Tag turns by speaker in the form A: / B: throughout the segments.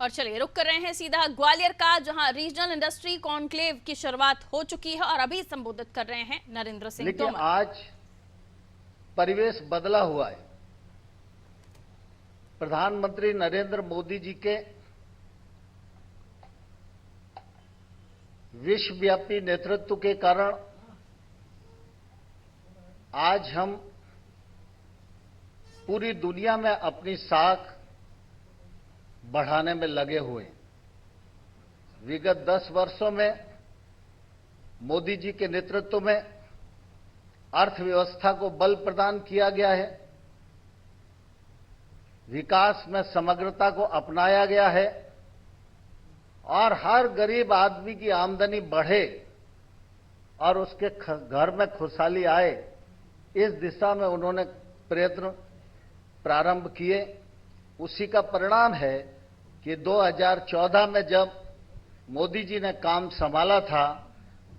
A: और चलिए रुक कर रहे हैं सीधा ग्वालियर का, जहां रीजनल इंडस्ट्री कॉन्क्लेव की शुरुआत हो चुकी है और अभी संबोधित कर रहे हैं नरेंद्र सिंह
B: लेकिन
A: तोमर।
B: आज परिवेश बदला हुआ है। प्रधानमंत्री नरेंद्र मोदी जी के विश्वव्यापी नेतृत्व के कारण आज हम पूरी दुनिया में अपनी साख बढ़ाने में लगे हुए हैं। विगत 10 वर्षों में मोदी जी के नेतृत्व में अर्थव्यवस्था को बल प्रदान किया गया है, विकास में समग्रता को अपनाया गया है और हर गरीब आदमी की आमदनी बढ़े और उसके घर में खुशहाली आए, इस दिशा में उन्होंने प्रयत्न प्रारंभ किए। उसी का परिणाम है कि 2014 में जब मोदी जी ने काम संभाला था,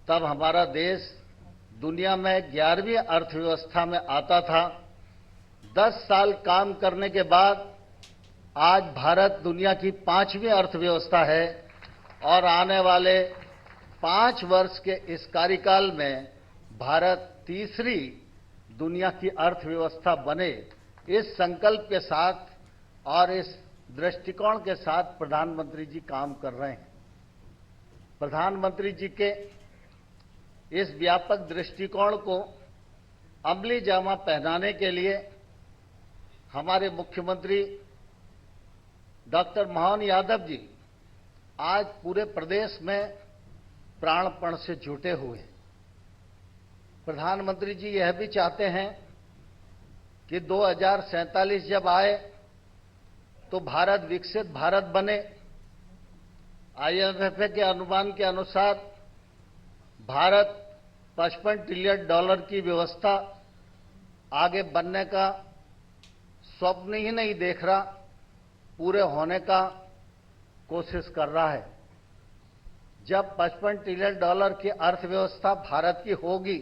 B: तब हमारा देश दुनिया में 11वीं अर्थव्यवस्था में आता था। 10 साल काम करने के बाद आज भारत दुनिया की 5वीं अर्थव्यवस्था है और आने वाले 5 वर्ष के इस कार्यकाल में भारत तीसरी दुनिया की अर्थव्यवस्था बने, इस संकल्प के साथ और इस दृष्टिकोण के साथ प्रधानमंत्री जी काम कर रहे हैं। प्रधानमंत्री जी के इस व्यापक दृष्टिकोण को अमली जामा पहनाने के लिए हमारे मुख्यमंत्री डॉक्टर मोहन यादव जी आज पूरे प्रदेश में प्राणपण से जुटे हुए हैं। प्रधानमंत्री जी यह भी चाहते हैं कि 2047 जब आए तो भारत विकसित भारत बने। IMF के अनुमान के अनुसार भारत $55 ट्रिलियन की व्यवस्था आगे बनने का स्वप्न ही नहीं देख रहा, पूरे होने का कोशिश कर रहा है। जब $55 ट्रिलियन की अर्थव्यवस्था भारत की होगी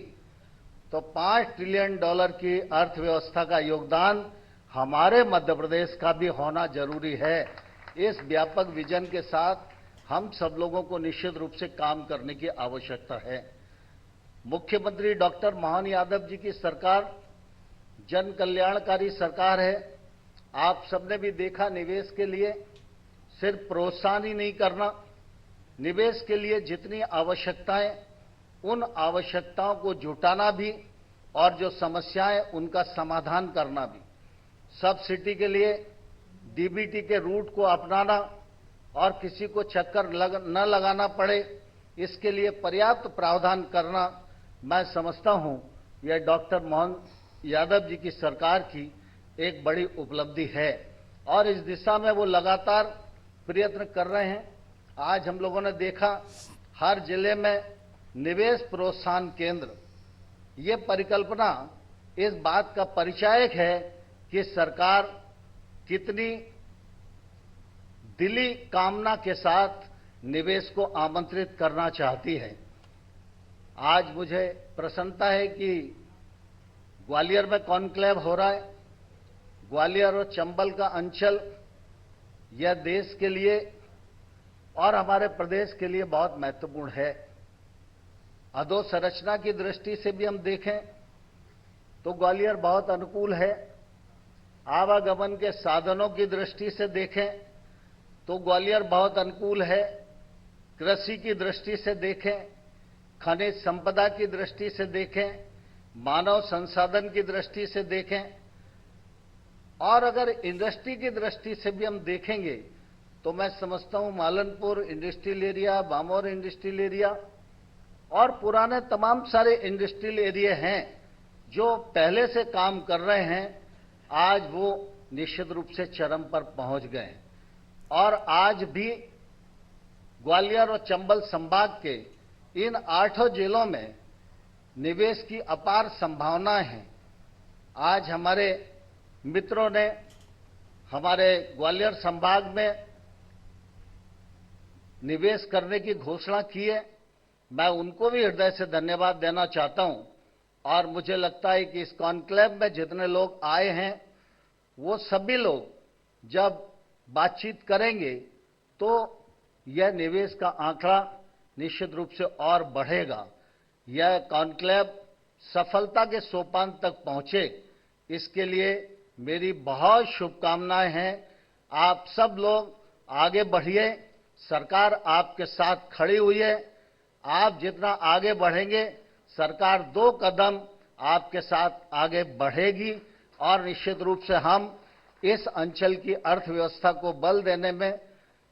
B: तो $5 ट्रिलियन की अर्थव्यवस्था का योगदान हमारे मध्य प्रदेश का भी होना जरूरी है। इस व्यापक विजन के साथ हम सब लोगों को निश्चित रूप से काम करने की आवश्यकता है। मुख्यमंत्री डॉक्टर मोहन यादव जी की सरकार जन कल्याणकारी सरकार है। आप सबने भी देखा, निवेश के लिए सिर्फ प्रोत्साहन ही नहीं करना, निवेश के लिए जितनी आवश्यकताएं, उन आवश्यकताओं को जुटाना भी और जो समस्याएं उनका समाधान करना भी। सब्सिडी के लिए डीबीटी के रूट को अपनाना और किसी को चक्कर न लगाना पड़े, इसके लिए पर्याप्त प्रावधान करना, मैं समझता हूं यह डॉक्टर मोहन यादव जी की सरकार की एक बड़ी उपलब्धि है और इस दिशा में वो लगातार प्रयत्न कर रहे हैं। आज हम लोगों ने देखा हर जिले में निवेश प्रोत्साहन केंद्र, ये परिकल्पना इस बात का परिचायक है कि सरकार कितनी दिली कामना के साथ निवेश को आमंत्रित करना चाहती है। आज मुझे प्रसन्नता है कि ग्वालियर में कॉन्क्लेव हो रहा है। ग्वालियर और चंबल का अंचल यह देश के लिए और हमारे प्रदेश के लिए बहुत महत्वपूर्ण है। अधोसंरचना की दृष्टि से भी हम देखें तो ग्वालियर बहुत अनुकूल है। आवागमन के साधनों की दृष्टि से देखें तो ग्वालियर बहुत अनुकूल है। कृषि की दृष्टि से देखें, खनिज संपदा की दृष्टि से देखें, मानव संसाधन की दृष्टि से देखें और अगर इंडस्ट्री की दृष्टि से भी हम देखेंगे तो मैं समझता हूं Malanpur industrial area, Bamor industrial area और पुराने तमाम सारे इंडस्ट्रियल एरिया हैं जो पहले से काम कर रहे हैं, आज वो निश्चित रूप से चरम पर पहुंच गए हैं और आज भी ग्वालियर और चंबल संभाग के इन 8 जिलों में निवेश की अपार संभावनाएं हैं। आज हमारे मित्रों ने हमारे ग्वालियर संभाग में निवेश करने की घोषणा की है। मैं उनको भी हृदय से धन्यवाद देना चाहता हूं और मुझे लगता है कि इस कॉन्क्लेव में जितने लोग आए हैं वो सभी लोग जब बातचीत करेंगे तो यह निवेश का आंकड़ा निश्चित रूप से और बढ़ेगा। यह कॉन्क्लेव सफलता के सोपान तक पहुंचे, इसके लिए मेरी बहुत शुभकामनाएं हैं। आप सब लोग आगे बढ़िए, सरकार आपके साथ खड़ी हुई है। आप जितना आगे बढ़ेंगे, सरकार 2 कदम आपके साथ आगे बढ़ेगी और निश्चित रूप से हम इस अंचल की अर्थव्यवस्था को बल देने में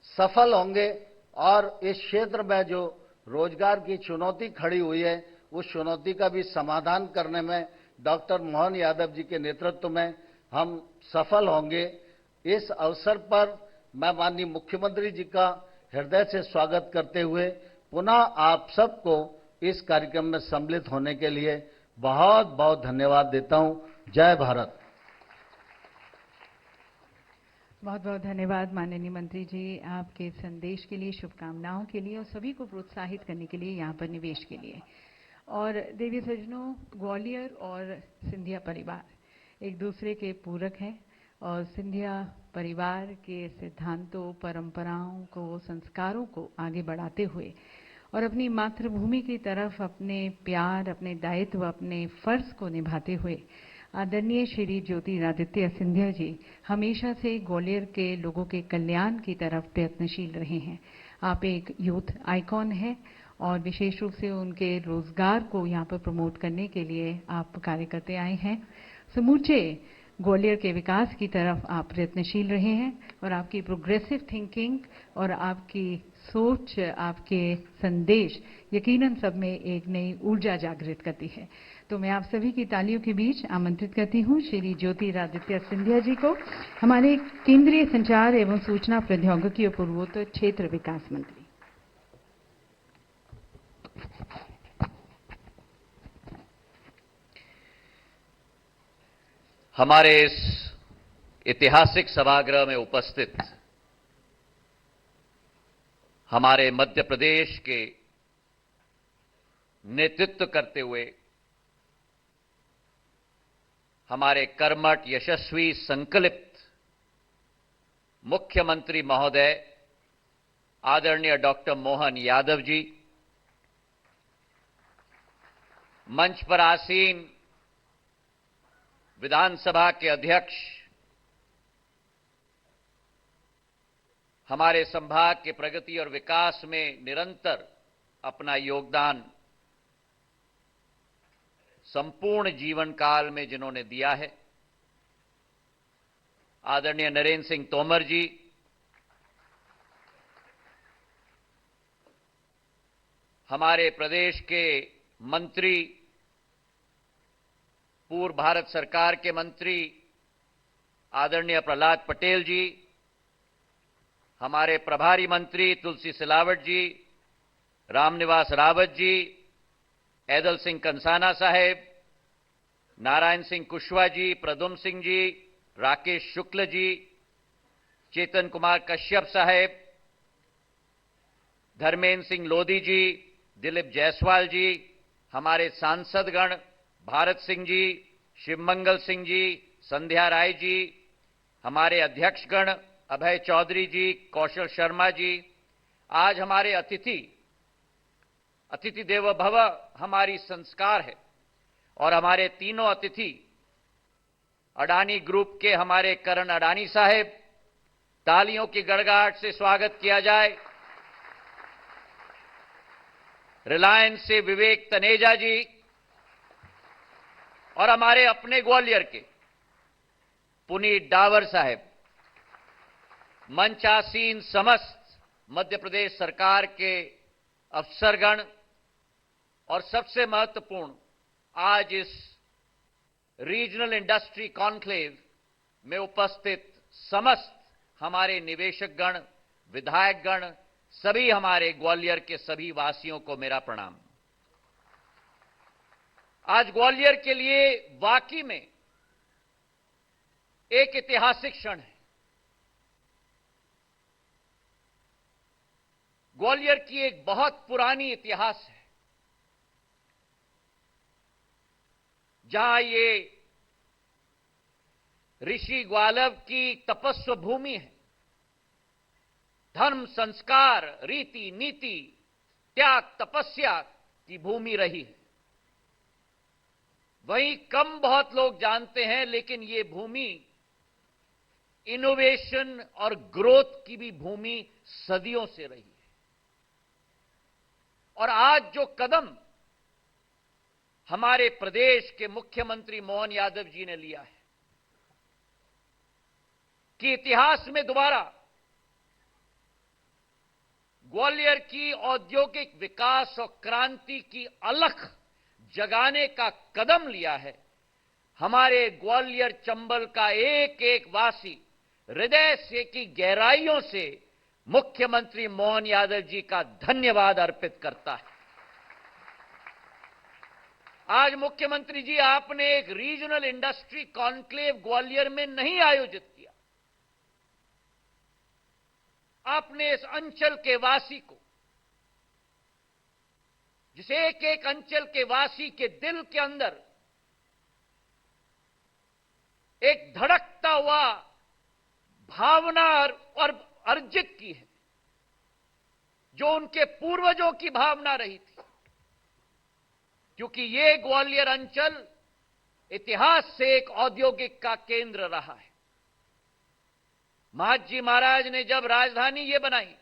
B: सफल होंगे और इस क्षेत्र में जो रोजगार की चुनौती खड़ी हुई है, उस चुनौती का भी समाधान करने में डॉक्टर मोहन यादव जी के नेतृत्व में हम सफल होंगे। इस अवसर पर मैं माननीय मुख्यमंत्री जी का हृदय से स्वागत करते हुए पुनः आप सबको इस कार्यक्रम में सम्मिलित होने के लिए बहुत बहुत धन्यवाद देता हूं। जय भारत।
C: बहुत बहुत धन्यवाद माननीय मंत्री जी, आपके संदेश के लिए, शुभकामनाओं के लिए और सभी को प्रोत्साहित करने के लिए, यहाँ पर निवेश के लिए। और देवी सज्जनों, ग्वालियर और सिंधिया परिवार एक दूसरे के पूरक हैं और सिंधिया परिवार के सिद्धांतों, परंपराओं को, संस्कारों को आगे बढ़ाते हुए और अपनी मातृभूमि की तरफ अपने प्यार, अपने दायित्व, अपने फर्ज को निभाते हुए आदरणीय श्री ज्योतिरादित्य सिंधिया जी हमेशा से ग्वालियर के लोगों के कल्याण की तरफ प्रयत्नशील रहे हैं। आप एक यूथ आइकॉन हैं और विशेष रूप से उनके रोजगार को यहाँ पर प्रमोट करने के लिए आप कार्य करते आए हैं। समूचे ग्वालियर के विकास की तरफ आप प्रयत्नशील रहे हैं और आपकी प्रोग्रेसिव थिंकिंग और आपकी सोच, आपके संदेश यकीनन सब में एक नई ऊर्जा जागृत करती है। तो मैं आप सभी की तालियों के बीच आमंत्रित करती हूं श्री ज्योतिरादित्य सिंधिया जी को, हमारे केंद्रीय संचार एवं सूचना प्रौद्योगिकी और पूर्वोत्तर क्षेत्र विकास मंत्री।
D: हमारे इस ऐतिहासिक सभागृह में उपस्थित हमारे मध्य प्रदेश के नेतृत्व करते हुए हमारे कर्मठ, यशस्वी, संकल्पित मुख्यमंत्री महोदय आदरणीय डॉक्टर मोहन यादव जी, मंच पर आसीन विधानसभा के अध्यक्ष, हमारे संभाग के प्रगति और विकास में निरंतर अपना योगदान संपूर्ण जीवन काल में जिन्होंने दिया है, आदरणीय नरेंद्र सिंह तोमर जी, हमारे प्रदेश के मंत्री, पूर्व भारत सरकार के मंत्री आदरणीय प्रहलाद पटेल जी, हमारे प्रभारी मंत्री तुलसी सिलावट जी, रामनिवास रावत जी, ऐदल सिंह कंसाना साहेब, नारायण सिंह कुशवाहा जी, प्रद्युम्न सिंह जी, राकेश शुक्ल जी, चेतन कुमार कश्यप साहेब, धर्मेंद्र सिंह लोधी जी, दिलीप जायसवाल जी, हमारे सांसदगण भारत सिंह जी, शिवमंगल सिंह जी, संध्या राय जी, हमारे अध्यक्षगण अभय चौधरी जी, कौशल शर्मा जी, आज हमारे अतिथि देवो भव हमारी संस्कार है और हमारे तीनों अतिथि अडानी ग्रुप के हमारे करण अडानी साहेब, तालियों की गड़गड़ाहट से स्वागत किया जाए। रिलायंस से विवेक तनेजा जी और हमारे अपने ग्वालियर के पुनीत डावर साहेब, मंचासीन समस्त मध्य प्रदेश सरकार के अफसरगण और सबसे महत्वपूर्ण आज इस रीजनल इंडस्ट्री कॉन्क्लेव में उपस्थित समस्त हमारे निवेशकगण, विधायकगण, सभी हमारे ग्वालियर के सभी वासियों को मेरा प्रणाम। आज ग्वालियर के लिए वाकई में एक ऐतिहासिक क्षण है। ग्वालियर की एक बहुत पुरानी इतिहास है, जहां ये ऋषि ग्वालव की तपस्या भूमि है, धर्म, संस्कार, रीति, नीति, त्याग, तपस्या की भूमि रही है। वहीं कम बहुत लोग जानते हैं, लेकिन ये भूमि इनोवेशन और ग्रोथ की भी भूमि सदियों से रही है। और आज जो कदम हमारे प्रदेश के मुख्यमंत्री मोहन यादव जी ने लिया है कि इतिहास में दोबारा ग्वालियर की औद्योगिक विकास और क्रांति की अलख जगाने का कदम लिया है, हमारे ग्वालियर चंबल का एक एक वासी हृदय से की गहराइयों से मुख्यमंत्री मोहन यादव जी का धन्यवाद अर्पित करता है। आज मुख्यमंत्री जी, आपने एक रीजनल इंडस्ट्री कॉन्क्लेव ग्वालियर में नहीं आयोजित किया। आपने इस अंचल के वासी को, जिस एक एक अंचल के वासी के दिल के अंदर एक धड़कता हुआ भावना और अर्जित की है, जो उनके पूर्वजों की भावना रही थी। क्योंकि ये ग्वालियर अंचल इतिहास से एक औद्योगिक का केंद्र रहा है। महाजी महाराज ने जब राजधानी ये बनाई,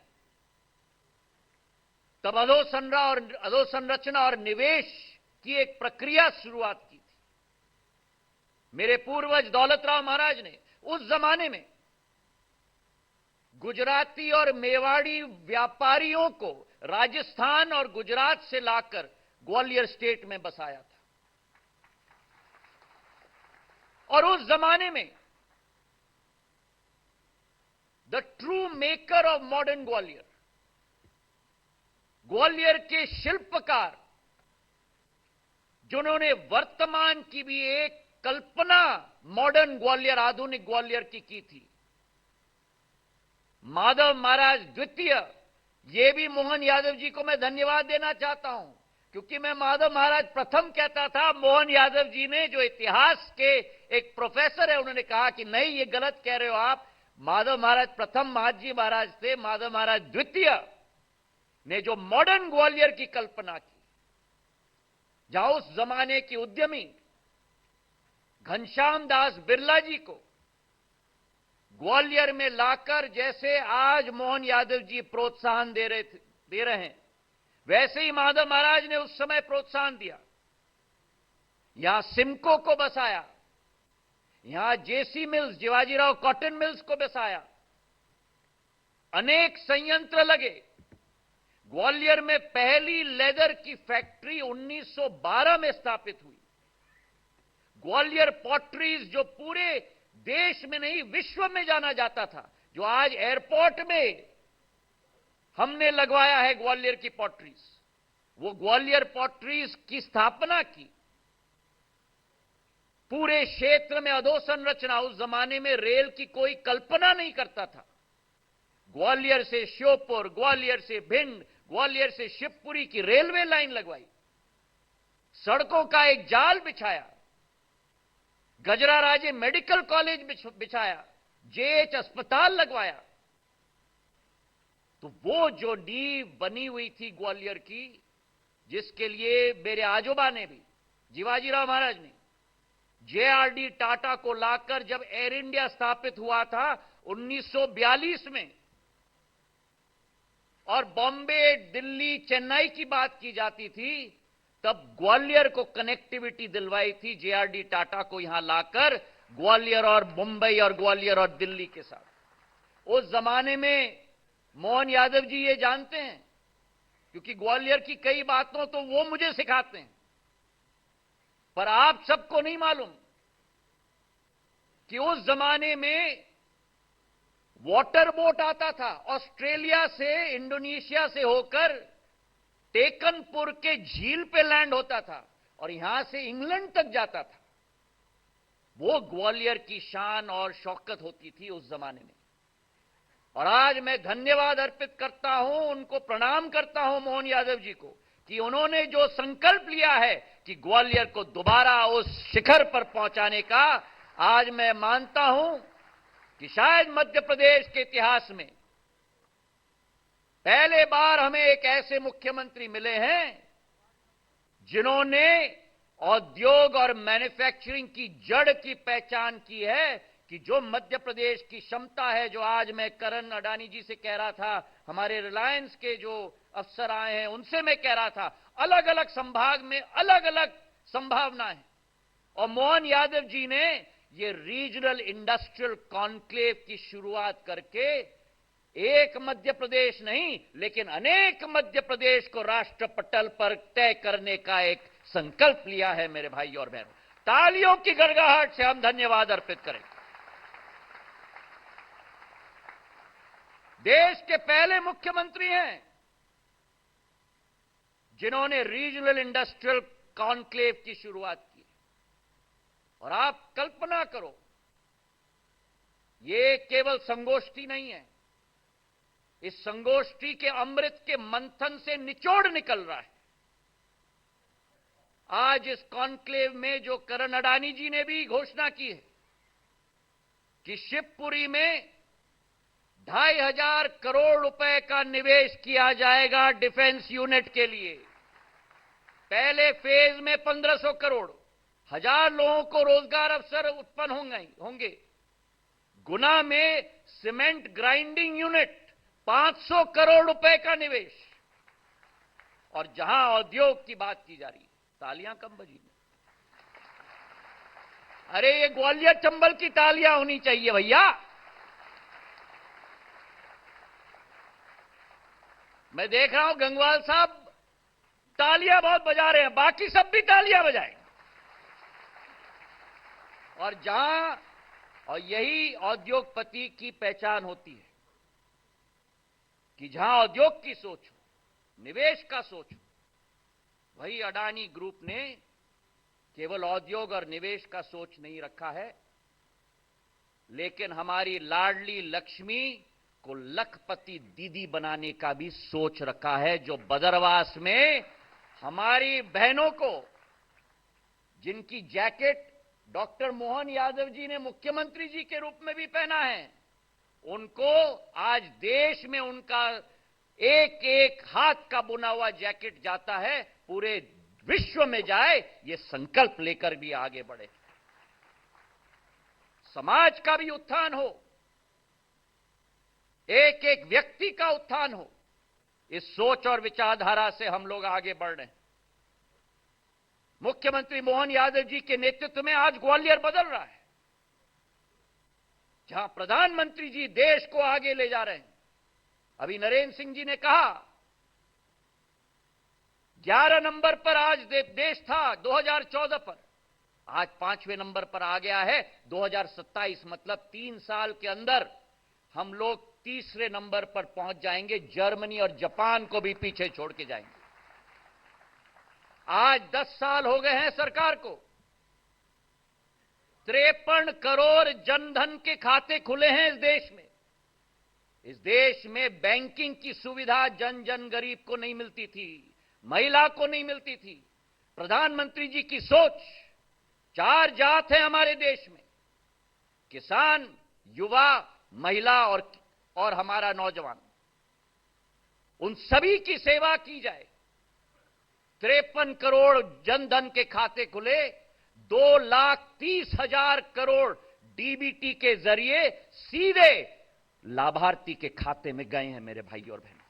D: तब अधोसंरचना और निवेश की एक प्रक्रिया शुरुआत की थी। मेरे पूर्वज दौलतराव महाराज ने उस जमाने में गुजराती और मेवाड़ी व्यापारियों को राजस्थान और गुजरात से लाकर ग्वालियर स्टेट में बसाया था। और उस जमाने में the true maker of modern Gwalior, Gwalior के शिल्पकार, जिन्होंने वर्तमान की भी एक कल्पना मॉडर्न ग्वालियर, आधुनिक ग्वालियर की थी, माधव महाराज द्वितीय। ये भी मोहन यादव जी को मैं धन्यवाद देना चाहता हूं, क्योंकि मैं माधव महाराज प्रथम कहता था। मोहन यादव जी ने, जो इतिहास के एक प्रोफेसर है, उन्होंने कहा कि नहीं, ये गलत कह रहे हो आप, माधव महाराज प्रथम महाजी महाराज थे, माधव महाराज द्वितीय ने जो मॉडर्न ग्वालियर की कल्पना की, जहां उस जमाने की उद्यमी घनश्याम दास बिरला जी को ग्वालियर में लाकर, जैसे आज मोहन यादव जी प्रोत्साहन दे रहे हैं, वैसे ही माधव महाराज ने उस समय प्रोत्साहन दिया। यहां सिमको को बसाया, यहां जेसी मिल्स, जिवाजीराव कॉटन मिल्स को बसाया, अनेक संयंत्र लगे। ग्वालियर में पहली लेदर की फैक्ट्री 1912 में स्थापित हुई। ग्वालियर पॉटरीज, जो पूरे देश में नहीं विश्व में जाना जाता था, जो आज एयरपोर्ट में हमने लगवाया है ग्वालियर की पॉटरीज, वो ग्वालियर पॉटरीज की स्थापना की। पूरे क्षेत्र में अधोसंरचना, उस जमाने में रेल की कोई कल्पना नहीं करता था। ग्वालियर से श्योपुर, ग्वालियर से भिंड, ग्वालियर से शिवपुरी की रेलवे लाइन लगवाई, सड़कों का एक जाल बिछाया, गजरा राजे मेडिकल कॉलेज बिछाया, जेएच अस्पताल लगवाया। तो वो जो नींव बनी हुई थी ग्वालियर की, जिसके लिए मेरे आजोबा ने भी, जिवाजीराव महाराज ने जेआरडी टाटा को लाकर, जब एयर इंडिया स्थापित हुआ था 1942 में, और बॉम्बे, दिल्ली, चेन्नई की बात की जाती थी, तब ग्वालियर को कनेक्टिविटी दिलवाई थी जेआरडी टाटा को यहां लाकर, ग्वालियर और मुंबई और ग्वालियर और दिल्ली के साथ। उस जमाने में मोहन यादव जी ये जानते हैं, क्योंकि ग्वालियर की कई बातों तो वो मुझे सिखाते हैं, पर आप सबको नहीं मालूम कि उस जमाने में वाटर बोट आता था ऑस्ट्रेलिया से, इंडोनेशिया से होकर टेकनपुर के झील पे लैंड होता था और यहां से इंग्लैंड तक जाता था। वो ग्वालियर की शान और शौकत होती थी उस जमाने में। और आज मैं धन्यवाद अर्पित करता हूं, उनको प्रणाम करता हूं मोहन यादव जी को, कि उन्होंने जो संकल्प लिया है कि ग्वालियर को दोबारा उस शिखर पर पहुंचाने का, आज मैं मानता हूं कि शायद मध्य प्रदेश के इतिहास में पहले बार हमें एक ऐसे मुख्यमंत्री मिले हैं जिन्होंने औद्योग और मैन्युफैक्चरिंग की जड़ की पहचान की है कि जो मध्य प्रदेश की क्षमता है, जो आज मैं करण अडानी जी से कह रहा था, हमारे रिलायंस के जो अफसर आए हैं उनसे मैं कह रहा था, अलग अलग संभाग में अलग अलग संभावनाएं, और मोहन यादव जी ने ये रीजनल इंडस्ट्रियल कॉन्क्लेव की शुरुआत करके एक मध्य प्रदेश नहीं लेकिन अनेक मध्य प्रदेश को राष्ट्र पटल पर तय करने का एक संकल्प लिया है। मेरे भाई और बहनों, तालियों की गड़गड़ाहट से हम धन्यवाद अर्पित करें। देश के पहले मुख्यमंत्री हैं जिन्होंने रीजनल इंडस्ट्रियल कॉन्क्लेव की शुरुआत की। और आप कल्पना करो, ये केवल संगोष्ठी नहीं है, इस संगोष्ठी के अमृत के मंथन से निचोड़ निकल रहा है। आज इस कॉन्क्लेव में जो करण अडानी जी ने भी घोषणा की है कि शिवपुरी में 2500 करोड़ रुपए का निवेश किया जाएगा डिफेंस यूनिट के लिए। पहले फेज में 1500 करोड़, 1000 लोगों को रोजगार अवसर उत्पन्न होंगे। गुना में सीमेंट ग्राइंडिंग यूनिट 500 करोड़ रुपए का निवेश। और जहां औद्योग की बात की जा रही है, तालियां कम बजी। अरे ये ग्वालियर चंबल की तालियां होनी चाहिए भैया। मैं देख रहा हूं गंगवाल साहब तालियां बहुत बजा रहे हैं, बाकी सब भी तालियां बजाएं। और यही औद्योगपति की पहचान होती है कि जहां उद्योग की सोच हो, निवेश का सोच हो। वही अडानी ग्रुप ने केवल औद्योग और निवेश का सोच नहीं रखा है, लेकिन हमारी लाडली लक्ष्मी को लखपति दीदी बनाने का भी सोच रखा है, जो बदरवास में हमारी बहनों को, जिनकी जैकेट डॉक्टर मोहन यादव जी ने मुख्यमंत्री जी के रूप में भी पहना है, उनको आज देश में उनका एक एक हाथ का बुना हुआ जैकेट जाता है, पूरे विश्व में जाए, ये संकल्प लेकर भी आगे बढ़े। समाज का भी उत्थान हो, एक एक व्यक्ति का उत्थान हो, इस सोच और विचारधारा से हम लोग आगे बढ़ रहे हैं। मुख्यमंत्री मोहन यादव जी के नेतृत्व में आज ग्वालियर बदल रहा है, जहां प्रधानमंत्री जी देश को आगे ले जा रहे हैं। अभी नरेंद्र सिंह जी ने कहा 11 नंबर पर आज देश था 2014 पर, आज 5वें नंबर पर आ गया है 2027। मतलब 3 साल के अंदर हम लोग 3रे नंबर पर पहुंच जाएंगे, जर्मनी और जापान को भी पीछे छोड़ के जाएंगे। आज 10 साल हो गए हैं सरकार को, 53 करोड़ जनधन के खाते खुले हैं इस देश में। इस देश में बैंकिंग की सुविधा जन जन गरीब को नहीं मिलती थी, महिला को नहीं मिलती थी। प्रधानमंत्री जी की सोच, 4 जात है हमारे देश में, किसान, युवा, महिला और हमारा नौजवान, उन सभी की सेवा की जाए। 53 करोड़ जनधन के खाते खुले, 2,30,000 करोड़ डीबीटी के जरिए सीधे लाभार्थी के खाते में गए हैं। मेरे भाई और बहनों,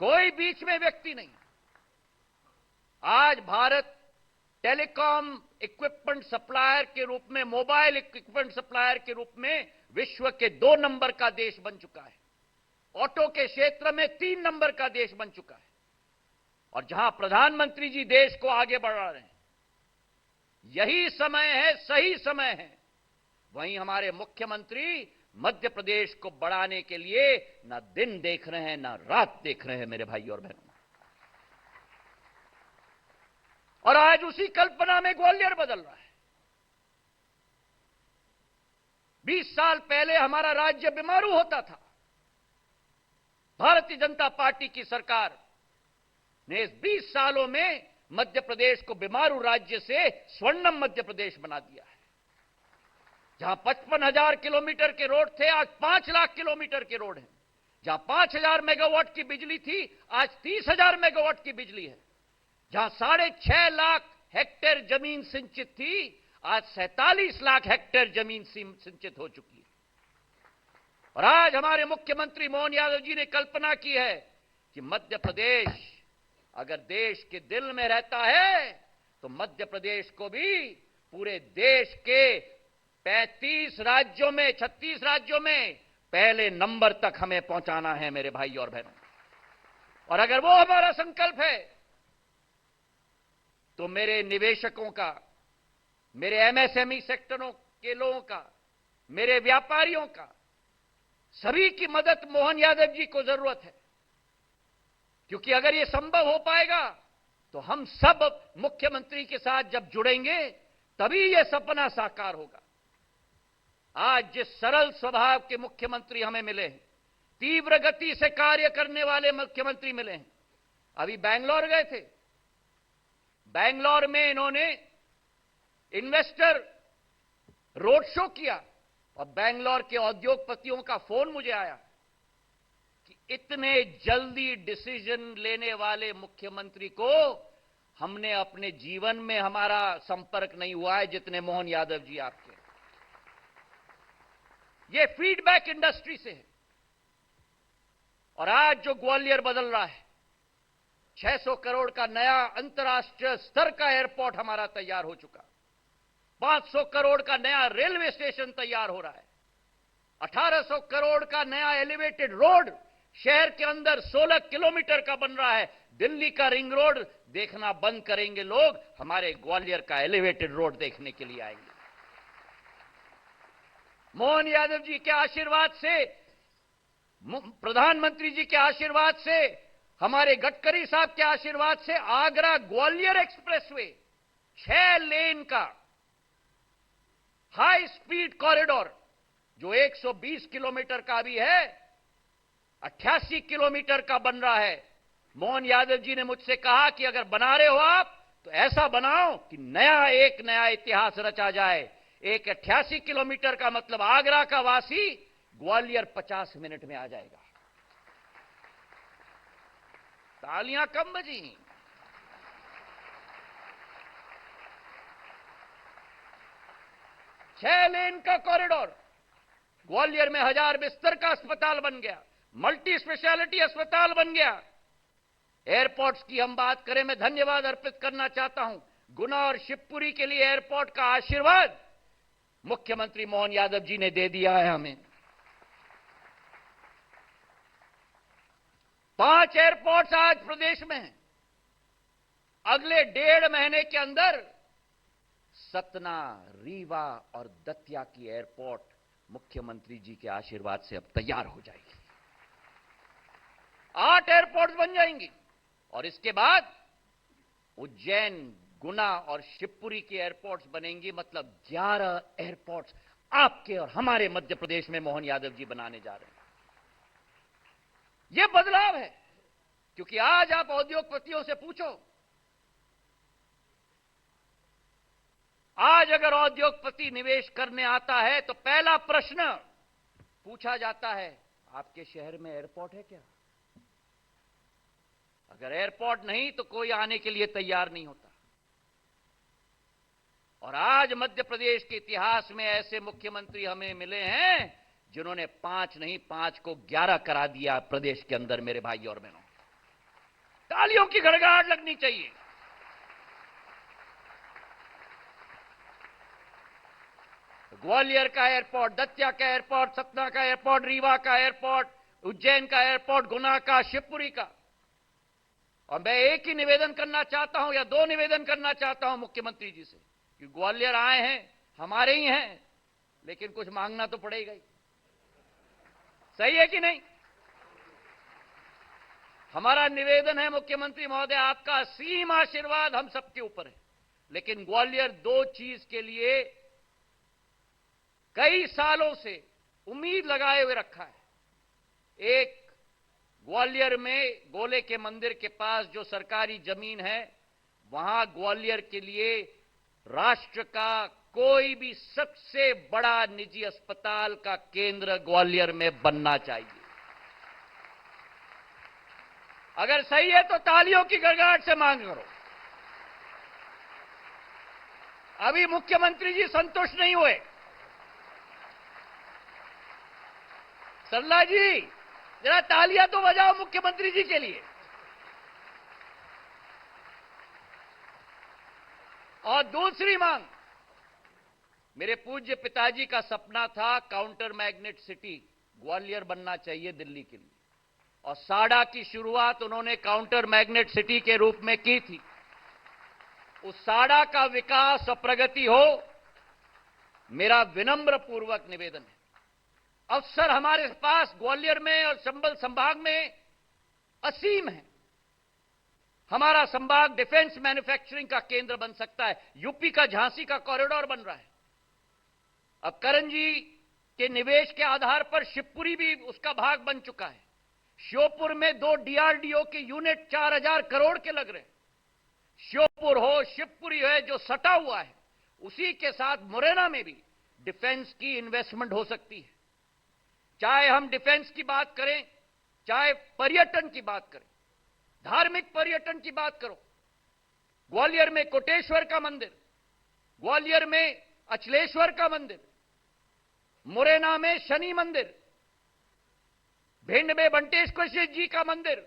D: कोई बीच में व्यक्ति नहीं। आज भारत टेलीकॉम इक्विपमेंट सप्लायर के रूप में, मोबाइल इक्विपमेंट सप्लायर के रूप में विश्व के 2 नंबर का देश बन चुका है। ऑटो के क्षेत्र में 3 नंबर का देश बन चुका है। और जहां प्रधानमंत्री जी देश को आगे बढ़ा रहे हैं, यही समय है, सही समय है। वहीं हमारे मुख्यमंत्री मध्य प्रदेश को बढ़ाने के लिए ना दिन देख रहे हैं, ना रात देख रहे हैं। मेरे भाई और बहनों, और आज उसी कल्पना में ग्वालियर बदल रहा है। 20 साल पहले हमारा राज्य बीमारू होता था। भारतीय जनता पार्टी की सरकार ने इस 20 सालों में मध्य प्रदेश को बीमारू राज्य से स्वर्णम मध्य प्रदेश बना दिया है। जहां 55,000 किलोमीटर के रोड थे, आज 5 लाख किलोमीटर के रोड हैं। जहां 5,000 मेगावाट की बिजली थी, आज 30,000 मेगावाट की बिजली है। जहां 6.5 लाख हेक्टेयर जमीन सिंचित थी, आज 47 लाख हेक्टेयर जमीन सिंचित हो चुकी है। और आज हमारे मुख्यमंत्री मोहन यादव जी ने कल्पना की है कि मध्य प्रदेश अगर देश के दिल में रहता है तो मध्य प्रदेश को भी पूरे देश के 36 राज्यों में पहले नंबर तक हमें पहुंचाना है मेरे भाई और बहनों। और अगर वो हमारा संकल्प है तो मेरे निवेशकों का, मेरे एमएसएमई सेक्टरों के लोगों का, मेरे व्यापारियों का, सभी की मदद मोहन यादव जी को जरूरत है। क्योंकि अगर ये संभव हो पाएगा तो हम सब मुख्यमंत्री के साथ जब जुड़ेंगे तभी ये सपना साकार होगा। आज जिस सरल स्वभाव के मुख्यमंत्री हमें मिले हैं, तीव्र गति से कार्य करने वाले मुख्यमंत्री मिले हैं। अभी बैंगलोर गए थे, बैंगलोर में इन्होंने इन्वेस्टर रोड शो किया और बैंगलोर के उद्योगपतियों का फोन मुझे आया कि इतने जल्दी डिसीजन लेने वाले मुख्यमंत्री को हमने अपने जीवन में हमारा संपर्क नहीं हुआ है जितने मोहन यादव जी आपके। ये फीडबैक इंडस्ट्री से है। और आज जो ग्वालियर बदल रहा है, 600 करोड़ का नया अंतर्राष्ट्रीय स्तर का एयरपोर्ट हमारा तैयार हो चुका, 500 करोड़ का नया रेलवे स्टेशन तैयार हो रहा है, 1800 करोड़ का नया एलिवेटेड रोड शहर के अंदर 16 किलोमीटर का बन रहा है। दिल्ली का रिंग रोड देखना बंद करेंगे लोग, हमारे ग्वालियर का एलिवेटेड रोड देखने के लिए आएंगे। मोहन यादव जी के आशीर्वाद से, प्रधानमंत्री जी के आशीर्वाद से, हमारे गडकरी साहब के आशीर्वाद से आगरा ग्वालियर एक्सप्रेसवे 6 लेन का हाई स्पीड कॉरिडोर जो 120 किलोमीटर का भी है, 88 किलोमीटर का बन रहा है। मोहन यादव जी ने मुझसे कहा कि अगर बना रहे हो आप तो ऐसा बनाओ कि एक नया इतिहास रचा जाए। एक 88 किलोमीटर का मतलब आगरा का वासी ग्वालियर 50 मिनट में आ जाएगा। तालियां कम बजी। छह लेन का कॉरिडोर, ग्वालियर में 1000 बिस्तर का अस्पताल बन गया, मल्टी स्पेशलिटी अस्पताल बन गया। एयरपोर्ट्स की हम बात करें, मैं धन्यवाद अर्पित करना चाहता हूं गुना और शिवपुरी के लिए। एयरपोर्ट का आशीर्वाद मुख्यमंत्री मोहन यादव जी ने दे दिया है हमें। 5 एयरपोर्ट्स आज प्रदेश में हैं। अगले 1.5 महीने के अंदर सतना, रीवा और दतिया की एयरपोर्ट मुख्यमंत्री जी के आशीर्वाद से अब तैयार हो जाएगी। 8 एयरपोर्ट्स बन जाएंगी और इसके बाद उज्जैन, गुना और शिवपुरी की एयरपोर्ट्स बनेंगी। मतलब 11 एयरपोर्ट्स आपके और हमारे मध्य प्रदेश में मोहन यादव जी बनाने जा रहे हैं। यह बदलाव है, क्योंकि आज आप उद्योगपतियों से पूछो, आज अगर उद्योगपति निवेश करने आता है तो पहला प्रश्न पूछा जाता है, आपके शहर में एयरपोर्ट है क्या? अगर एयरपोर्ट नहीं तो कोई आने के लिए तैयार नहीं होता। और आज मध्य प्रदेश के इतिहास में ऐसे मुख्यमंत्री हमें मिले हैं जिन्होंने 5 नहीं 5 को 11 करा दिया प्रदेश के अंदर। मेरे भाई और बहनों, तालियों की गड़गड़ाहट लगनी चाहिए। ग्वालियर का एयरपोर्ट, दतिया का एयरपोर्ट, सतना का एयरपोर्ट, रीवा का एयरपोर्ट, उज्जैन का एयरपोर्ट, गुना का, शिवपुरी का। और मैं एक ही निवेदन करना चाहता हूं या 2 निवेदन करना चाहता हूं मुख्यमंत्री जी से कि ग्वालियर आए हैं, हमारे ही हैं, लेकिन कुछ मांगना तो पड़ेगा ही। सही है कि नहीं? हमारा निवेदन है मुख्यमंत्री महोदय, आपका असीम आशीर्वाद हम सबके ऊपर है, लेकिन ग्वालियर 2 चीज के लिए कई सालों से उम्मीद लगाए हुए रखा है। एक, ग्वालियर में गोले के मंदिर के पास जो सरकारी जमीन है, वहां ग्वालियर के लिए राष्ट्र का कोई भी सबसे बड़ा निजी अस्पताल का केंद्र ग्वालियर में बनना चाहिए। अगर सही है तो तालियों की गड़गड़ाहट से मांग करो। अभी मुख्यमंत्री जी संतुष्ट नहीं हुए। सरला जी, जरा तालियां तो बजाओ मुख्यमंत्री जी के लिए। और दूसरी मांग, मेरे पूज्य पिताजी का सपना था काउंटर मैग्नेट सिटी ग्वालियर बनना चाहिए दिल्ली के लिए, और साड़ा की शुरुआत उन्होंने काउंटर मैग्नेट सिटी के रूप में की थी। उस साड़ा का विकास और प्रगति हो, मेरा विनम्र पूर्वक निवेदन है। अवसर हमारे पास ग्वालियर में और चंबल संभाग में असीम है। हमारा संभाग डिफेंस मैन्युफैक्चरिंग का केंद्र बन सकता है। यूपी का झांसी का कॉरिडोर बन रहा है। अब करण जी के निवेश के आधार पर शिवपुरी भी उसका भाग बन चुका है। श्योपुर में 2 डीआरडीओ के यूनिट 4000 करोड़ के लग रहे हैं। श्योपुर हो, शिवपुरी है जो सटा हुआ है, उसी के साथ मुरैना में भी डिफेंस की इन्वेस्टमेंट हो सकती है। चाहे हम डिफेंस की बात करें, चाहे पर्यटन की बात करें, धार्मिक पर्यटन की बात करो। ग्वालियर में कोटेश्वर का मंदिर, ग्वालियर में अचलेश्वर का मंदिर, मुरैना में शनि मंदिर, भिंड में बंटेश्वर जी का मंदिर,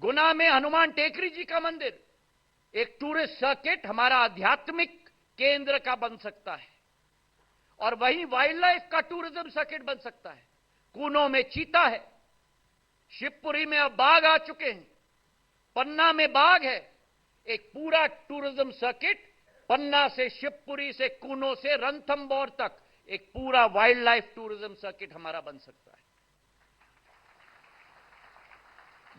D: गुना में हनुमान टेकरी जी का मंदिर। एक टूरिस्ट सर्किट हमारा आध्यात्मिक केंद्र का बन सकता है, और वहीं वाइल्ड लाइफ का टूरिज्म सर्किट बन सकता है। कूनो में चीता है, शिवपुरी में अब बाघ आ चुके हैं, पन्ना में बाघ है। एक पूरा टूरिज्म सर्किट पन्ना से शिवपुरी से कूनो से रणथंभौर तक एक पूरा वाइल्ड लाइफ टूरिज्म सर्किट हमारा बन सकता है।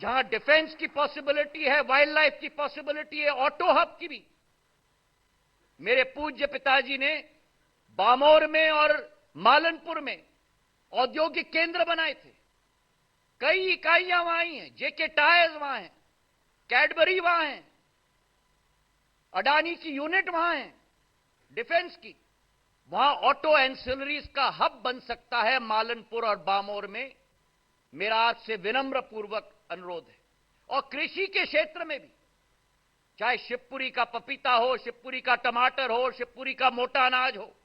D: जहां डिफेंस की पॉसिबिलिटी है, वाइल्ड लाइफ की पॉसिबिलिटी है, ऑटो हब की भी। मेरे पूज्य पिताजी ने बामोर में और मालनपुर में औद्योगिक केंद्र बनाए थे। कई इकाइयां वहां आई हैं, जेके टायर्स वहां हैं, कैडबरी वहां है, अडानी की यूनिट वहां है डिफेंस की। वहां ऑटो एंसिलरीज का हब बन सकता है मालनपुर और बामोर में। मेरा आपसे विनम्र पूर्वक अनुरोध है। और कृषि के क्षेत्र में भी, चाहे शिवपुरी का पपीता हो, शिवपुरी का टमाटर हो, शिवपुरी का मोटा अनाज हो,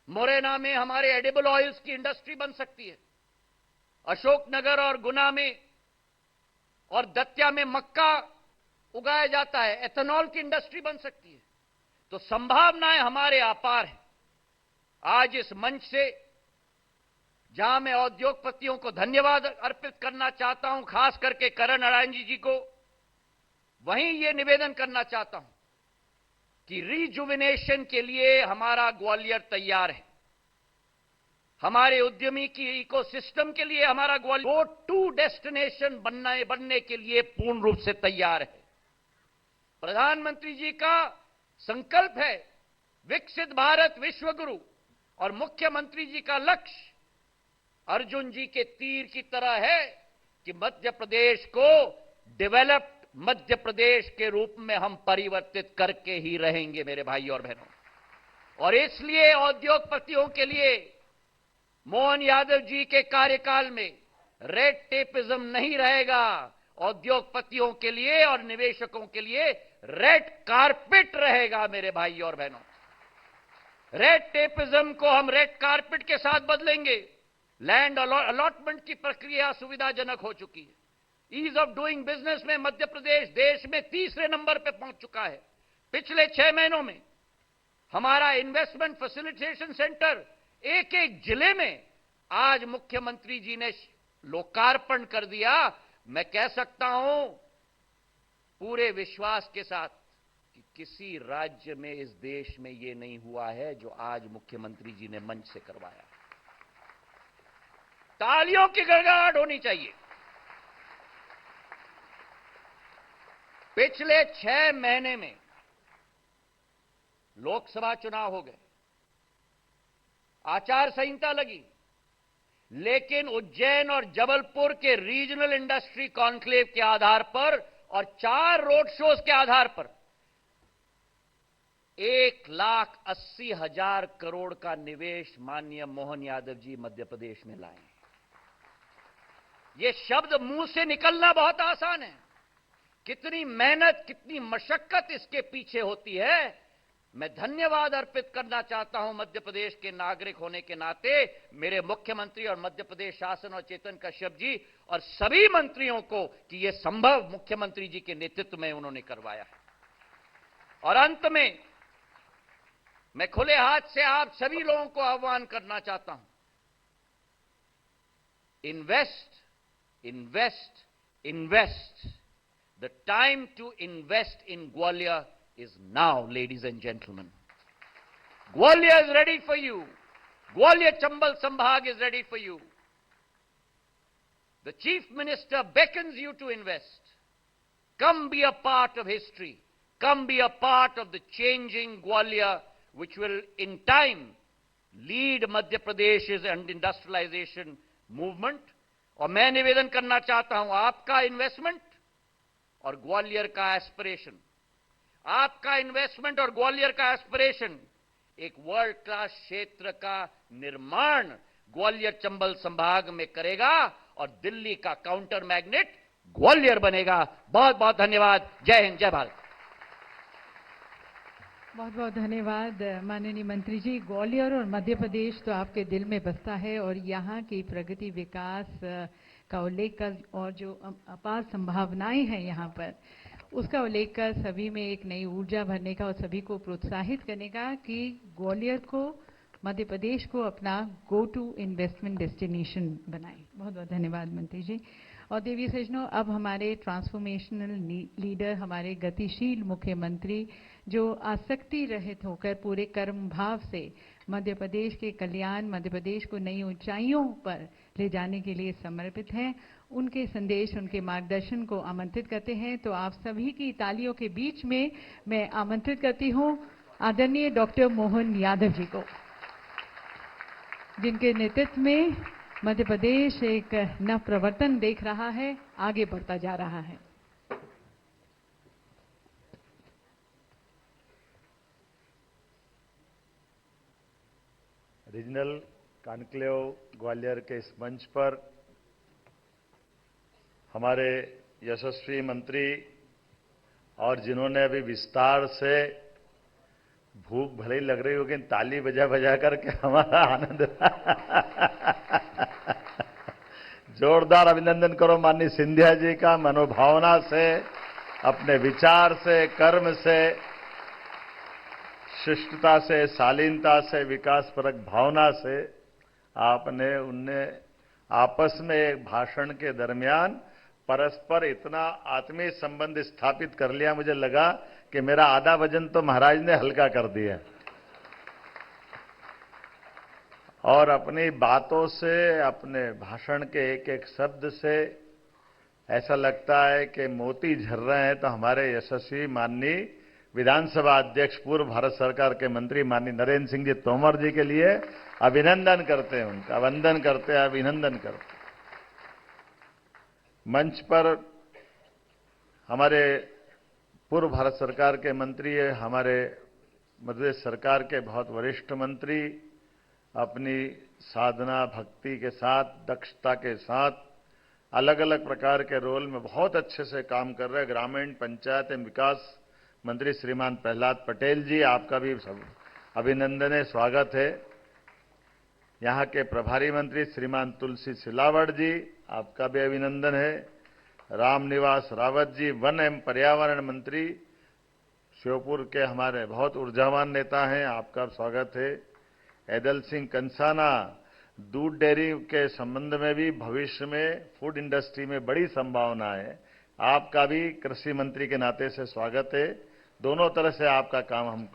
D: मुरैना में हमारे एडिबल ऑयल्स की इंडस्ट्री बन सकती है। अशोकनगर और गुना में और दतिया में मक्का उगाया जाता है, एथेनॉल की इंडस्ट्री बन सकती है। तो संभावनाएं हमारे अपार हैं। आज इस मंच से जहां मैं उद्योगपतियों को धन्यवाद अर्पित करना चाहता हूं, खास करके करण अडानी जी को, वहीं ये निवेदन करना चाहता हूं कि रिजुविनेशन के लिए हमारा ग्वालियर तैयार है। हमारे उद्यमी की इकोसिस्टम के लिए हमारा ग्वालियर गो टू डेस्टिनेशन बनने के लिए पूर्ण रूप से तैयार है। प्रधानमंत्री जी का संकल्प है विकसित भारत विश्व गुरु, और मुख्यमंत्री जी का लक्ष्य अर्जुन जी के तीर की तरह है कि मध्य प्रदेश को डेवलप्ड मध्य प्रदेश के रूप में हम परिवर्तित करके ही रहेंगे मेरे भाई और बहनों। और इसलिए उद्योगपतियों के लिए मोहन यादव जी के कार्यकाल में रेड टेपिज्म नहीं रहेगा। उद्योगपतियों के लिए और निवेशकों के लिए रेड कारपेट रहेगा मेरे भाई और बहनों। रेड टेपिज्म को हम रेड कारपेट के साथ बदलेंगे। लैंड अलॉटमेंट की प्रक्रिया सुविधाजनक हो चुकी है। ईज ऑफ डूइंग बिजनेस में मध्य प्रदेश देश में 3रे नंबर पर पहुंच चुका है। पिछले 6 महीनों में हमारा इन्वेस्टमेंट फैसिलिटेशन सेंटर एक एक जिले में आज मुख्यमंत्री जी ने लोकार्पण कर दिया। मैं कह सकता हूं पूरे विश्वास के साथ कि किसी राज्य में इस देश में यह नहीं हुआ है जो आज मुख्यमंत्री जी ने मंच से करवाया। तालियों की गड़गड़ाहट होनी चाहिए। पिछले 6 महीने में लोकसभा चुनाव हो गए, आचार संहिता लगी, लेकिन उज्जैन और जबलपुर के रीजनल इंडस्ट्री कॉन्क्लेव के आधार पर और 4 रोड शोज के आधार पर 1,80,000 करोड़ का निवेश माननीय मोहन यादव जी मध्य प्रदेश में लाए। ये शब्द मुंह से निकलना बहुत आसान है, कितनी मेहनत, कितनी मशक्कत इसके पीछे होती है। मैं धन्यवाद अर्पित करना चाहता हूं मध्य प्रदेश के नागरिक होने के नाते मेरे मुख्यमंत्री और मध्य प्रदेश शासन और चेतन कश्यप जी और सभी मंत्रियों को कि यह संभव मुख्यमंत्री जी के नेतृत्व में उन्होंने करवाया है। और अंत में मैं खुले हाथ से आप सभी लोगों को आह्वान करना चाहता हूं, invest, invest, invest. The time to invest in Gwalior is now, ladies and gentlemen. Gwalior is ready for you. Gwalior Chambal Sambhag is ready for you. The Chief Minister beckons you to invest. Come be a part of history. Come be a part of the changing Gwalior, which will in time lead Madhya Pradesh's and industrialization movement. और मैं निवेदन करना चाहता हूं, आपका investment और ग्वालियर का aspiration, आपका इन्वेस्टमेंट और ग्वालियर का एस्पिरेशन एक वर्ल्ड क्लास क्षेत्र का निर्माण ग्वालियर चंबल संभाग में करेगा और दिल्ली का काउंटर मैग्नेट ग्वालियर बनेगा। बहुत बहुत धन्यवाद। जय हिंद, जय भारत।
C: बहुत बहुत धन्यवाद माननीय मंत्री जी। ग्वालियर और मध्य प्रदेश तो आपके दिल में बसता है और यहाँ की प्रगति विकास का उल्लेख कर और जो अपार संभावनाएं हैं यहाँ पर, उसका उल्लेख कर सभी में एक नई ऊर्जा भरने का और सभी को प्रोत्साहित करने का कि ग्वालियर को, मध्य प्रदेश को अपना गो टू इन्वेस्टमेंट डेस्टिनेशन बनाएं। बहुत बहुत धन्यवाद मंत्री जी। और देवी सज्जनों, अब हमारे ट्रांसफॉर्मेशनल लीडर, हमारे गतिशील मुख्यमंत्री जो आसक्ति रहित होकर पूरे कर्म भाव से मध्य प्रदेश के कल्याण, मध्य प्रदेश को नई ऊंचाइयों पर ले जाने के लिए समर्पित हैं, उनके संदेश, उनके मार्गदर्शन को आमंत्रित करते हैं। तो आप सभी की तालियों के बीच में मैं आमंत्रित करती हूं आदरणीय डॉक्टर मोहन यादव जी को, जिनके नेतृत्व में मध्य प्रदेश एक नव प्रवर्तन देख रहा है, आगे बढ़ता जा रहा है।
E: रीजनल कॉन्क्लेव ग्वालियर के इस मंच पर हमारे यशस्वी मंत्री और जिन्होंने अभी विस्तार से, भूख भले ही लग रही होगी, ताली बजा बजा करके हमारा आनंद जोरदार अभिनंदन करो माननीय सिंधिया जी का। मनोभावना से, अपने विचार से, कर्म से, शिष्टता से, शालीनता से, विकासपरक भावना से आपने उनने आपस में एक भाषण के दरमियान परस्पर इतना आत्मीय संबंध स्थापित कर लिया, मुझे लगा कि मेरा आधा वजन तो महाराज ने हल्का कर दिया। और अपनी बातों से, अपने भाषण के एक एक शब्द से ऐसा लगता है कि मोती झर रहे हैं। तो हमारे यशस्वी माननीय विधानसभा अध्यक्ष, पूर्व भारत सरकार के मंत्री माननीय नरेंद्र सिंह जी तोमर जी के लिए अभिनंदन करते हैं, उनका वंदन करते हैं, अभिनंदन करते हैं। मंच पर हमारे पूर्व भारत सरकार के मंत्री, हमारे मध्य प्रदेश सरकार के बहुत वरिष्ठ मंत्री, अपनी साधना भक्ति के साथ, दक्षता के साथ, अलग अलग प्रकार के रोल में बहुत अच्छे से काम कर रहे ग्रामीण पंचायत एवं विकास मंत्री श्रीमान प्रहलाद पटेल जी, आपका भी अभिनंदन है, स्वागत है। यहाँ के प्रभारी मंत्री श्रीमान तुलसी सिलावट जी, आपका भी अभिनंदन है। रामनिवास रावत जी, वन एवं पर्यावरण मंत्री श्योपुर के हमारे बहुत ऊर्जावान नेता हैं, आपका स्वागत है। ऐदल सिंह कंसाना, दूध डेयरी के संबंध में भी भविष्य में फूड इंडस्ट्री में बड़ी संभावना है, आपका भी कृषि मंत्री के नाते से स्वागत है। दोनों तरह से आपका काम हम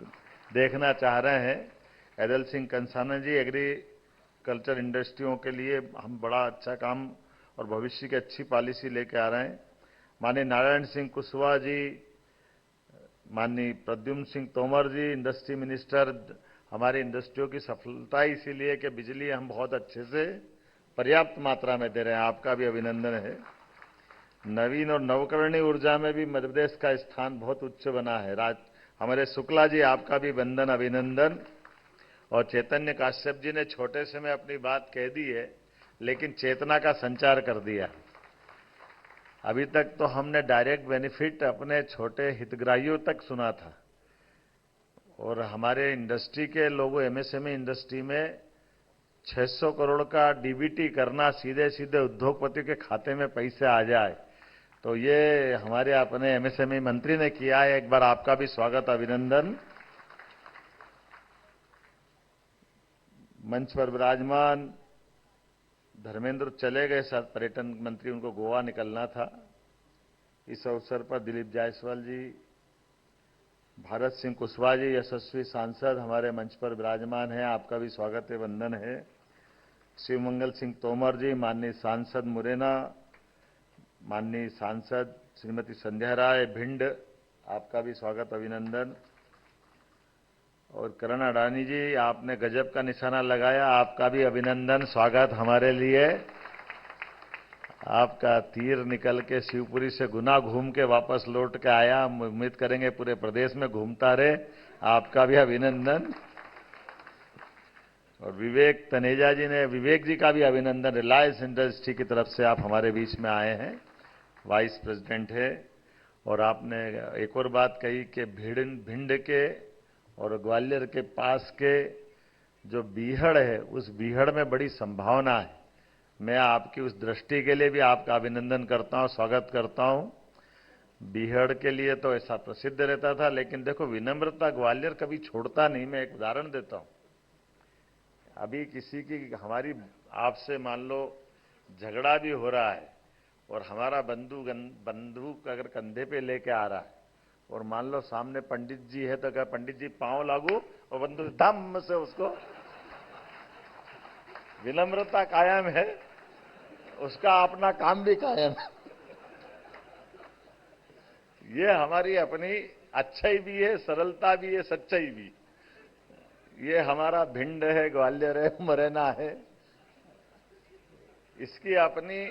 E: देखना चाह रहे हैं। ऐदल सिंह कंसाना जी, एग्रीकल्चर इंडस्ट्रियों के लिए हम बड़ा अच्छा काम और भविष्य की अच्छी पॉलिसी लेके आ रहे हैं। माननीय नारायण सिंह कुशवाहा जी, माननीय प्रद्युम्न सिंह तोमर जी, इंडस्ट्री मिनिस्टर, हमारी इंडस्ट्रियों की सफलता इसीलिए कि बिजली हम बहुत अच्छे से पर्याप्त मात्रा में दे रहे हैं, आपका भी अभिनंदन है। नवीन और नवकरणीय ऊर्जा में भी मध्य प्रदेश का स्थान बहुत उच्च बना है। हमारे शुक्ला जी, आपका भी वंदन, अभिनंदन। और चैतन्य काश्यप जी ने छोटे से में अपनी बात कह दी है, लेकिन चेतना का संचार कर दिया। अभी तक तो हमने डायरेक्ट बेनिफिट अपने छोटे हितग्राहियों तक सुना था, और हमारे इंडस्ट्री के लोगों, एमएसएमई इंडस्ट्री में 600 करोड़ का डीबीटी करना, सीधे सीधे उद्योगपतियों के खाते में पैसे आ जाए, तो ये हमारे अपने एमएसएमई मंत्री ने किया है। एक बार आपका भी स्वागत, अभिनंदन। मंच पर विराजमान धर्मेंद्र चले गए, साथ पर्यटन मंत्री, उनको गोवा निकलना था। इस अवसर पर दिलीप जायसवाल जी, भारत सिंह कुशवाहा जी, यशस्वी सांसद हमारे मंच पर विराजमान हैं, आपका भी स्वागत है, वंदन है। शिवमंगल सिंह तोमर जी, माननीय सांसद मुरैना, माननीय सांसद श्रीमती संध्या राय भिंड, आपका भी स्वागत, अभिनंदन। और करण अडानी जी, आपने गजब का निशाना लगाया, आपका भी अभिनंदन, स्वागत हमारे लिए। आपका तीर निकल के शिवपुरी से गुना घूम के वापस लौट के आया, उम्मीद करेंगे पूरे प्रदेश में घूमता रहे, आपका भी अभिनंदन। और विवेक तनेजा जी ने, विवेक जी का भी अभिनंदन, रिलायंस इंडस्ट्री की तरफ से आप हमारे बीच में आए हैं, वाइस प्रेसिडेंट है। और आपने एक और बात कही कि भिंड के और ग्वालियर के पास के जो बीहड़ है, उस बीहड़ में बड़ी संभावना है। मैं आपकी उस दृष्टि के लिए भी आपका अभिनंदन करता हूं, स्वागत करता हूं। बीहड़ के लिए तो ऐसा प्रसिद्ध रहता था, लेकिन देखो विनम्रता ग्वालियर कभी छोड़ता नहीं। मैं एक उदाहरण देता हूं। अभी किसी की, हमारी आपसे मान लो झगड़ा भी हो रहा है, और हमारा बंदूक अगर कंधे पे लेके आ रहा है, और मान लो सामने पंडित जी है, तो क्या पंडित जी पांव लागू और बंदूक दम से उसको, विनम्रता कायम है, उसका अपना काम भी कायम है। ये हमारी अपनी अच्छाई भी है, सरलता भी है, सच्चाई भी। ये हमारा भिंड है, ग्वालियर है, मुरैना है, इसकी अपनी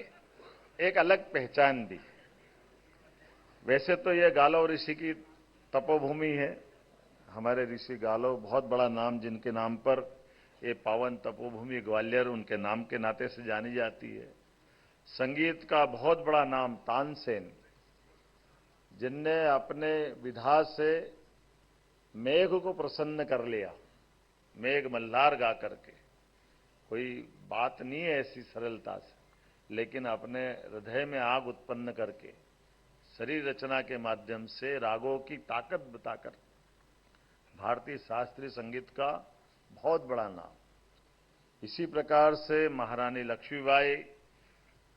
E: एक अलग पहचान भी। वैसे तो ये गालव ऋषि की तपोभूमि है। हमारे ऋषि गालव, बहुत बड़ा नाम, जिनके नाम पर ये पावन तपोभूमि ग्वालियर उनके नाम के नाते से जानी जाती है। संगीत का बहुत बड़ा नाम तानसेन, जिनने अपने विधा से मेघ को प्रसन्न कर लिया, मेघ मल्हार गा करके। कोई बात नहीं है ऐसी सरलता से, लेकिन अपने हृदय में आग उत्पन्न करके, शरीर रचना के माध्यम से रागों की ताकत बताकर, भारतीय शास्त्रीय संगीत का बहुत बड़ा नाम। इसी प्रकार से महारानी लक्ष्मीबाई,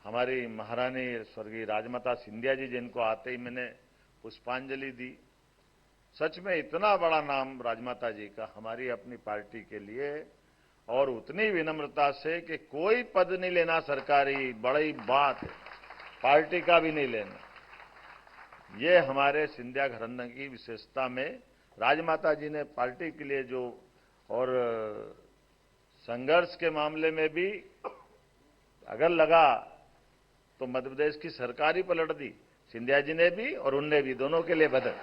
E: हमारी महारानी स्वर्गीय राजमाता सिंधिया जी, जिनको आते ही मैंने पुष्पांजलि दी। सच में इतना बड़ा नाम राजमाता जी का हमारी अपनी पार्टी के लिए, और उतनी विनम्रता से कि कोई पद नहीं लेना सरकारी, बड़ी बात है, पार्टी का भी नहीं लेना। ये हमारे सिंधिया घराने की विशेषता में राजमाता जी ने पार्टी के लिए जो, और संघर्ष के मामले में भी अगर लगा तो मध्य प्रदेश की सरकार ही पलट दी, सिंधिया जी ने भी और उनने भी, दोनों के लिए बदल।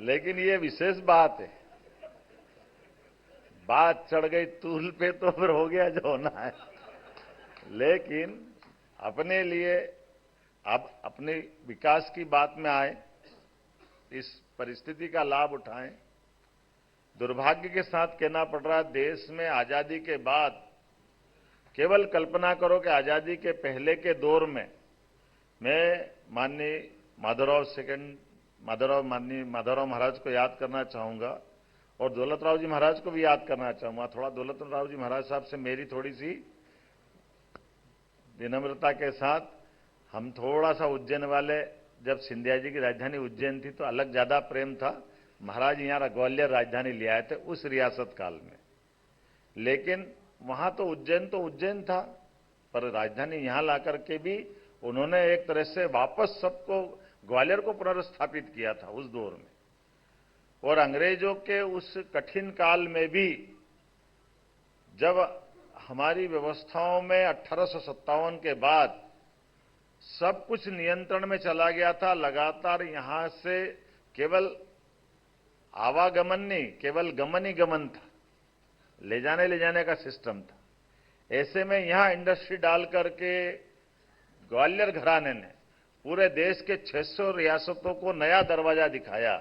E: लेकिन ये विशेष बात है, बात चढ़ गई तूल पे तो फिर हो गया जो होना है। लेकिन अपने लिए, अब अपने विकास की बात में आए, इस परिस्थिति का लाभ उठाएं। दुर्भाग्य के साथ कहना पड़ रहा है, देश में आजादी के बाद, केवल कल्पना करो कि आजादी के पहले के दौर में, मैं माननीय माननीय माधवराव महाराज को याद करना चाहूंगा, और दौलतराव जी महाराज को भी याद करना चाहूंगा। थोड़ा दौलतराव जी महाराज साहब से मेरी थोड़ी सी विनम्रता के साथ, हम थोड़ा सा उज्जैन वाले, जब सिंधिया जी की राजधानी उज्जैन थी तो अलग ज्यादा प्रेम था। महाराज यहाँ ग्वालियर राजधानी ले आए थे उस रियासत काल में, लेकिन वहां तो उज्जैन था, पर राजधानी यहां ला करके भी उन्होंने एक तरह से वापस सबको, ग्वालियर को पुनर्स्थापित किया था उस दौर में। और अंग्रेजों के उस कठिन काल में भी, जब हमारी व्यवस्थाओं में 1857 के बाद सब कुछ नियंत्रण में चला गया था, लगातार यहां से केवल आवागमन नहीं, केवल गमन ही गमन था, ले जाने का सिस्टम था। ऐसे में यहां इंडस्ट्री डाल करके ग्वालियर घराने ने पूरे देश के 600 रियासतों को नया दरवाजा दिखाया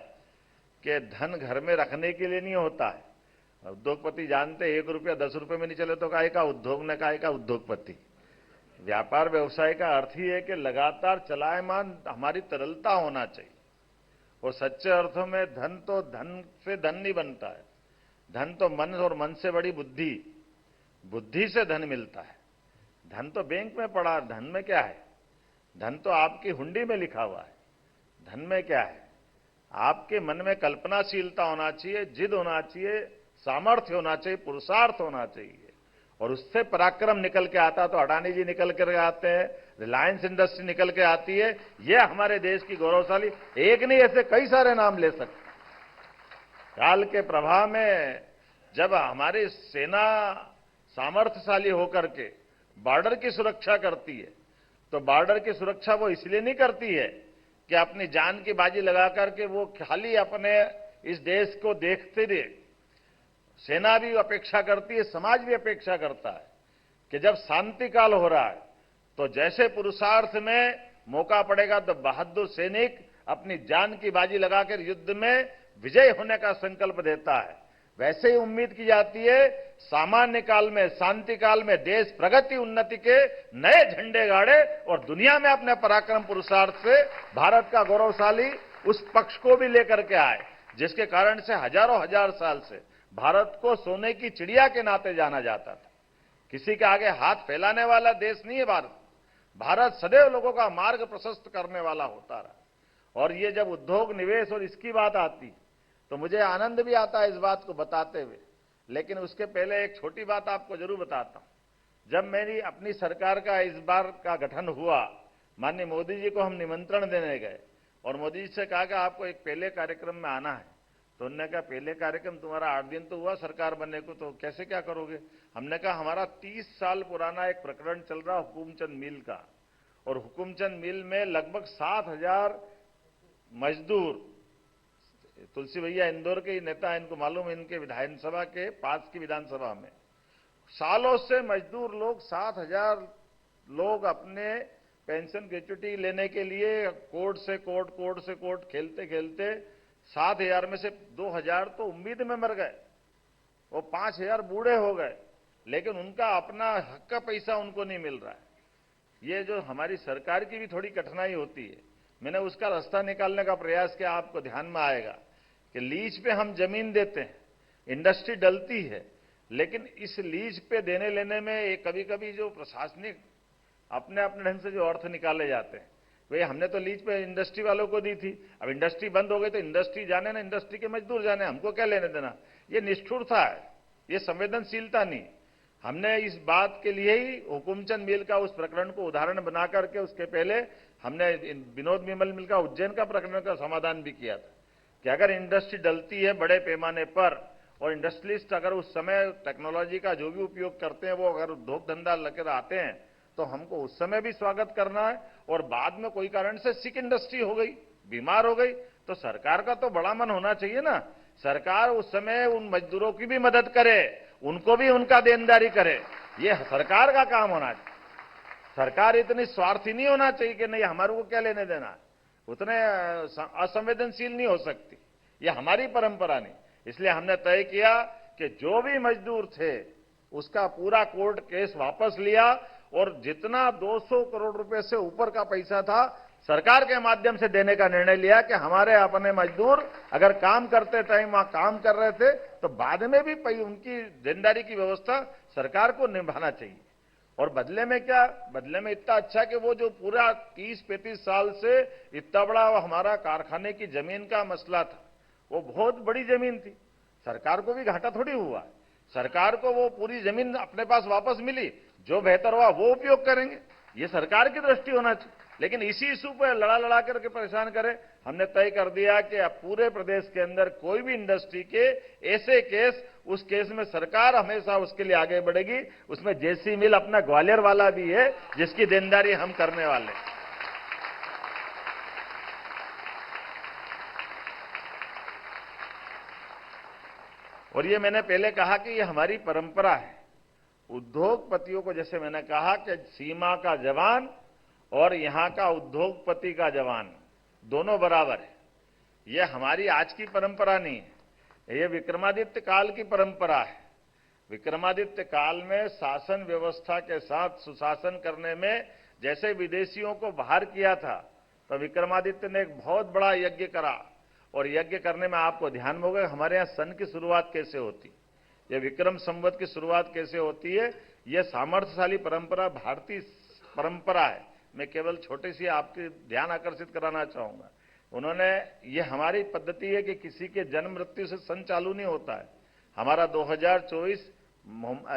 E: कि धन घर में रखने के लिए नहीं होता है। उद्योगपति जानते 1 रुपया 10 रुपये में नहीं चले तो काहे का उद्योग ने, काहे का उद्योगपति। व्यापार व्यवसाय का अर्थ ही है कि लगातार चलायमान हमारी तरलता होना चाहिए, और सच्चे अर्थों में धन तो धन से धन नहीं बनता है। धन तो मन, और मन से बड़ी बुद्धि, बुद्धि से धन मिलता है। धन तो बैंक में पड़ा, धन में क्या है? धन तो आपकी हुंडी में लिखा हुआ है। धन में क्या है? आपके मन में कल्पनाशीलता होना चाहिए, जिद होना चाहिए, सामर्थ्य होना चाहिए, पुरुषार्थ होना चाहिए, और उससे पराक्रम निकल के आता। तो अडानी जी निकल कर आते हैं, रिलायंस इंडस्ट्री निकल के आती है। यह हमारे देश की गौरवशाली, एक नहीं ऐसे कई सारे नाम ले सकते। काल के प्रभाव में जब हमारी सेना सामर्थ्यशाली होकर के बॉर्डर की सुरक्षा करती है, तो बॉर्डर की सुरक्षा वो इसलिए नहीं करती है कि अपनी जान की बाजी लगा करके वो खाली अपने इस देश को देखते रहे। सेना भी अपेक्षा करती है, समाज भी अपेक्षा करता है कि जब शांति काल हो रहा है तो जैसे पुरुषार्थ में मौका पड़ेगा तो बहादुर सैनिक अपनी जान की बाजी लगाकर युद्ध में विजय होने का संकल्प देता है। वैसे ही उम्मीद की जाती है सामान्य काल में, शांति काल में देश प्रगति उन्नति के नए झंडे गाड़े और दुनिया में अपने पराक्रम पुरुषार्थ से भारत का गौरवशाली उस पक्ष को भी लेकर के आए, जिसके कारण से हजारों हजार साल से भारत को सोने की चिड़िया के नाते जाना जाता था। किसी के आगे हाथ फैलाने वाला देश नहीं है भारत। भारत सदैव लोगों का मार्ग प्रशस्त करने वाला होता रहा। और ये जब उद्योग निवेश और इसकी बात आती तो मुझे आनंद भी आता है इस बात को बताते हुए, लेकिन उसके पहले एक छोटी बात आपको जरूर बताता हूं। जब मेरी अपनी सरकार का इस बार का गठन हुआ, माननीय मोदी जी को हम निमंत्रण देने गए और मोदी जी से कहा कि आपको एक पहले कार्यक्रम में आना है। तो उन्होंने कहा पहले कार्यक्रम तुम्हारा 8 दिन तो हुआ सरकार बनने को, तो कैसे क्या करोगे? हमने कहा हमारा 30 साल पुराना एक प्रकरण चल रहा हुकुमचंद मिल का, और हुकुमचंद मिल में लगभग 7,000 मजदूर, तुलसी भैया इंदौर के नेता, इनको मालूम है, इनके विधानसभा के पास की विधानसभा में सालों से मजदूर लोग 7,000 लोग अपने पेंशन ग्रेच्युटी लेने के लिए कोर्ट से कोर्ट, कोर्ट से कोर्ट खेलते खेलते 7,000 में से 2,000 तो उम्मीद में मर गए, वो 5,000 बूढ़े हो गए, लेकिन उनका अपना हक का पैसा उनको नहीं मिल रहा है। ये जो हमारी सरकार की भी थोड़ी कठिनाई होती है, मैंने उसका रास्ता निकालने का प्रयास किया। आपको ध्यान में आएगा कि लीज पे हम जमीन देते हैं, इंडस्ट्री डलती है, लेकिन इस लीज पे देने लेने में कभी कभी जो प्रशासनिक अपने अपने ढंग से जो अर्थ निकाले जाते हैं, वे हमने तो लीज पे इंडस्ट्री वालों को दी थी, अब इंडस्ट्री बंद हो गई तो इंडस्ट्री जाने ना, इंडस्ट्री के मजदूर जाने, हमको क्या लेने देना। ये निष्ठुरता है, ये संवेदनशीलता नहीं। हमने इस बात के लिए ही हुकुमचंद मिल का उस प्रकरण को उदाहरण बना करके उसके पहले हमने विनोद विमल मिल का उज्जैन का प्रकरण का समाधान भी किया था कि अगर इंडस्ट्री डलती है बड़े पैमाने पर और इंडस्ट्रियलिस्ट अगर उस समय टेक्नोलॉजी का जो भी उपयोग करते हैं वो अगर उद्योग धंधा लेकर आते हैं तो हमको उस समय भी स्वागत करना है। और बाद में कोई कारण से सिक इंडस्ट्री हो गई, बीमार हो गई, तो सरकार का तो बड़ा मन होना चाहिए ना। सरकार उस समय उन मजदूरों की भी मदद करे, उनको भी उनका देनदारी करे, ये सरकार का काम होना चाहिए। सरकार इतनी स्वार्थी नहीं होना चाहिए कि नहीं हमारे को क्या लेने देना, उतने असंवेदनशील नहीं हो सकती, ये हमारी परंपरा नहीं। इसलिए हमने तय किया कि जो भी मजदूर थे उसका पूरा कोर्ट केस वापस लिया और जितना 200 करोड़ रुपए से ऊपर का पैसा था सरकार के माध्यम से देने का निर्णय लिया कि हमारे अपने मजदूर अगर काम करते टाइम वहां काम कर रहे थे तो बाद में भी उनकी देनदारी की व्यवस्था सरकार को निभाना चाहिए। और बदले में क्या, बदले में इतना अच्छा कि वो जो पूरा 30-35 साल से इतना बड़ा हमारा कारखाने की जमीन का मसला था, वो बहुत बड़ी जमीन थी, सरकार को भी घाटा थोड़ी हुआ, सरकार को वो पूरी जमीन अपने पास वापस मिली, जो बेहतर हुआ वो उपयोग करेंगे, ये सरकार की दृष्टि होना चाहिए। लेकिन इसी इशू पर लड़ा करके परेशान करें, हमने तय कर दिया कि अब पूरे प्रदेश के अंदर कोई भी इंडस्ट्री के ऐसे केस, उस केस में सरकार हमेशा उसके लिए आगे बढ़ेगी। उसमें जेसी मिल अपना ग्वालियर वाला भी है जिसकी देनदारी हम करने वाले हैं। और ये मैंने पहले कहा कि ये हमारी परंपरा है। उद्योगपतियों को, जैसे मैंने कहा कि सीमा का जवान और यहां का उद्योगपति का जवान दोनों बराबर है। ये हमारी आज की परंपरा नहीं है, ये विक्रमादित्य काल की परंपरा है। विक्रमादित्य काल में शासन व्यवस्था के साथ सुशासन करने में जैसे विदेशियों को बाहर किया था, तो विक्रमादित्य ने एक बहुत बड़ा यज्ञ करा। और यज्ञ करने में आपको ध्यान होगा हमारे यहाँ सन की शुरुआत कैसे होती, ये विक्रम संवत की शुरुआत कैसे होती है। ये सामर्थ्यशाली परंपरा भारतीय परंपरा है। मैं केवल छोटी सी आपके ध्यान आकर्षित कराना चाहूंगा। उन्होंने, ये हमारी पद्धति है कि किसी के जन्म मृत्यु से सन चालू नहीं होता है। हमारा 2024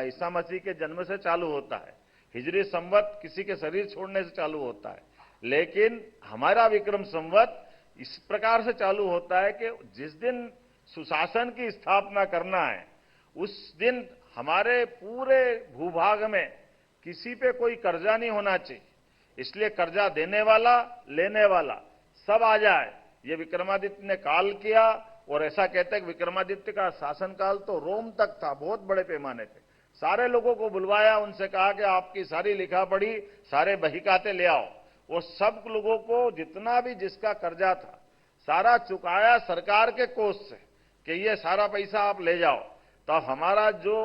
E: ईसा मसीह के जन्म से चालू होता है, हिजरी संवत किसी के शरीर छोड़ने से चालू होता है। लेकिन हमारा विक्रम संवत इस प्रकार से चालू होता है कि जिस दिन सुशासन की स्थापना करना है उस दिन हमारे पूरे भूभाग में किसी पे कोई कर्जा नहीं होना चाहिए। इसलिए कर्जा देने वाला लेने वाला सब आ जाए। ये विक्रमादित्य ने काल किया। और ऐसा कहते हैं कि विक्रमादित्य का शासनकाल तो रोम तक था, बहुत बड़े पैमाने पे। सारे लोगों को बुलवाया, उनसे कहा कि आपकी सारी लिखा पढ़ी, सारे बहीखाते ले आओ। वो सब लोगों को जितना भी जिसका कर्जा था सारा चुकाया सरकार के कोष से कि ये सारा पैसा आप ले जाओ। तो हमारा जो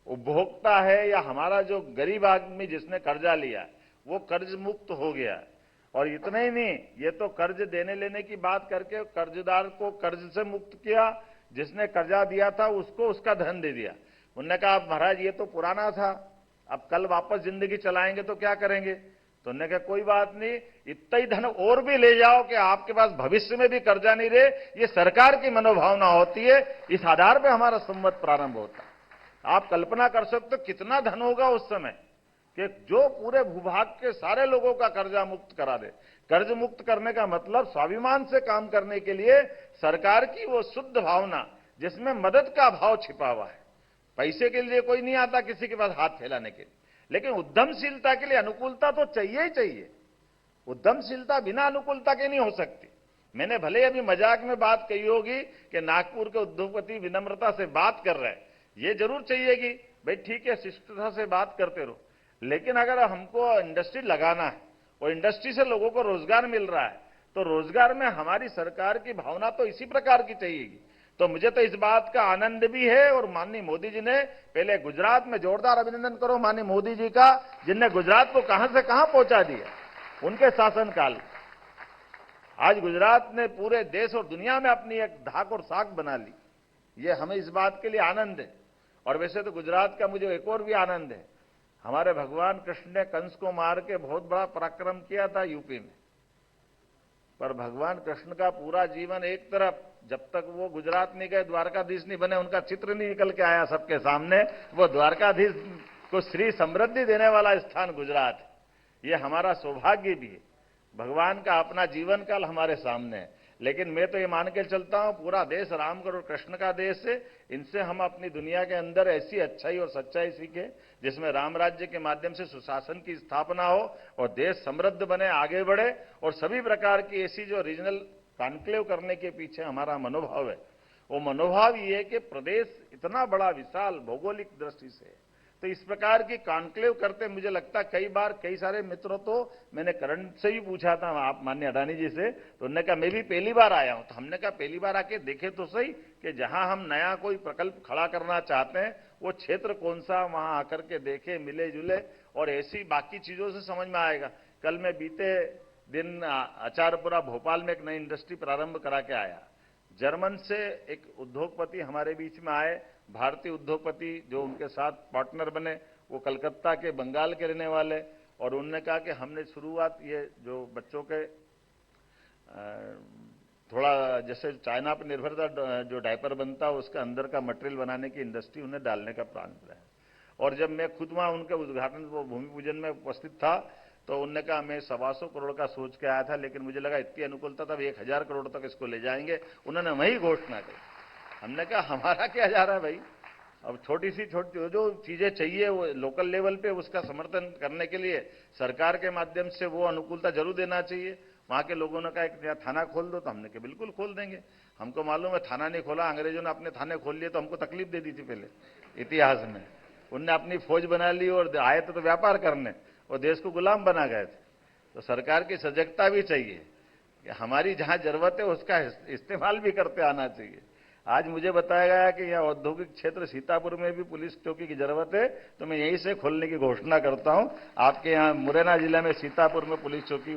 E: उपभोक्ता है या हमारा जो गरीब आदमी जिसने कर्जा लिया वो कर्ज मुक्त हो गया है। और इतना ही नहीं, ये तो कर्ज देने लेने की बात करके कर्जदार को कर्ज से मुक्त किया, जिसने कर्जा दिया था उसको उसका धन दे दिया। उन्होंने कहा महाराज ये तो पुराना था, अब कल वापस जिंदगी चलाएंगे तो क्या करेंगे। तो उन्होंने कहा कोई बात नहीं, इतना ही धन और भी ले जाओ कि आपके पास भविष्य में भी कर्जा नहीं रहे। ये सरकार की मनोभावना होती है, इस आधार पर हमारा संवत प्रारंभ होता है। आप कल्पना कर सकते हो कितना धन होगा उस समय कि जो पूरे भूभाग के सारे लोगों का कर्जा मुक्त करा दे। कर्ज मुक्त करने का मतलब स्वाभिमान से काम करने के लिए सरकार की वो शुद्ध भावना जिसमें मदद का भाव छिपा हुआ है। पैसे के लिए कोई नहीं आता किसी के पास हाथ फैलाने के लिए, लेकिन उद्यमशीलता के लिए अनुकूलता तो चाहिए ही चाहिए। उद्यमशीलता बिना अनुकूलता के नहीं हो सकती। मैंने भले अभी मजाक में बात कही होगी कि नागपुर के उद्योगपति विनम्रता से बात कर रहे हैं, ये जरूर चाहिए कि भाई ठीक है शिष्टता से बात करते रहो, लेकिन अगर हमको इंडस्ट्री लगाना है और इंडस्ट्री से लोगों को रोजगार मिल रहा है तो रोजगार में हमारी सरकार की भावना तो इसी प्रकार की चाहिएगी। तो मुझे तो इस बात का आनंद भी है। और माननीय मोदी जी ने पहले गुजरात में जोरदार अभिनंदन करो माननीय मोदी जी का, जिनने गुजरात को कहां से कहां पहुंचा दिया उनके शासनकाल। आज गुजरात ने पूरे देश और दुनिया में अपनी एक धाक और साख बना ली। ये हमें इस बात के लिए आनंद है। और वैसे तो गुजरात का मुझे एक और भी आनंद है, हमारे भगवान कृष्ण ने कंस को मार के बहुत बड़ा पराक्रम किया था यूपी में। पर भगवान कृष्ण का पूरा जीवन एक तरफ, जब तक वो गुजरात नहीं गए, द्वारकाधीश नहीं बने, उनका चित्र नहीं निकल के आया सबके सामने। वो द्वारकाधीश को श्री समृद्धि देने वाला स्थान गुजरात है। ये हमारा सौभाग्य भी है। भगवान का अपना जीवन काल हमारे सामने है। लेकिन मैं तो ये मान के चलता हूं पूरा देश राम और कृष्ण का देश है। इनसे हम अपनी दुनिया के अंदर ऐसी अच्छाई और सच्चाई सीखे जिसमें राम राज्य के माध्यम से सुशासन की स्थापना हो और देश समृद्ध बने, आगे बढ़े। और सभी प्रकार की ऐसी जो रीजनल कॉन्क्लेव करने के पीछे हमारा मनोभाव है, वो मनोभाव ये है कि प्रदेश इतना बड़ा विशाल भौगोलिक दृष्टि से, तो इस प्रकार की कॉन्क्लेव करते मुझे लगता कई बार कई सारे मित्रों, तो मैंने करण से भी पूछा था आप माननीय अडानी जी से, तो उन्होंने कहा मैं भी पहली बार आया हूं। तो हमने कहा पहली बार आके देखे तो सही कि जहां हम नया कोई प्रकल्प खड़ा करना चाहते हैं वो क्षेत्र कौन सा, वहां आकर के देखे, मिले जुले और ऐसी बाकी चीजों से समझ में आएगा। कल मैं बीते दिन आचारपुरा भोपाल में एक नई इंडस्ट्री प्रारंभ करा के आया। जर्मन से एक उद्योगपति हमारे बीच में आए, भारतीय उद्योगपति जो उनके साथ पार्टनर बने, वो कलकत्ता के, बंगाल के रहने वाले। और उन्होंने कहा कि हमने शुरुआत ये जो बच्चों के थोड़ा जैसे चाइना पर निर्भर था, जो डायपर बनता है उसका अंदर का मटेरियल बनाने की इंडस्ट्री उन्हें डालने का प्लान किया है। और जब मैं खुद वहां उनके उद्घाटन वो भूमि पूजन में उपस्थित था तो उन्होंने कहा मैं 125 करोड़ का सोच के आया था, लेकिन मुझे लगा इतनी अनुकूलता था 1000 करोड़ तक इसको ले जाएंगे। उन्होंने वही घोषणा की। हमने कहा हमारा क्या जा रहा है भाई, अब छोटी जो चीजें चाहिए वो लोकल लेवल पे उसका समर्थन करने के लिए सरकार के माध्यम से वो अनुकूलता जरूर देना चाहिए। वहां के लोगों ने कहा कि यहाँ थाना खोल दो, तो हमने कहा बिल्कुल खोल देंगे। हमको मालूम है थाना नहीं खोला, अंग्रेजों ने अपने थाने खोल लिए तो हमको तकलीफ दे दी थी पहले इतिहास में। उनने अपनी फौज बना ली और आए तो व्यापार करने और देश को गुलाम बना गए थे। तो सरकार की सजगता भी चाहिए कि हमारी जहां जरूरत है उसका इस्तेमाल भी करते आना चाहिए। आज मुझे बताया गया कि यह औद्योगिक क्षेत्र सीतापुर में भी पुलिस चौकी की जरूरत है, तो मैं यहीं से खोलने की घोषणा करता हूं। आपके यहां मुरैना जिले में सीतापुर में पुलिस चौकी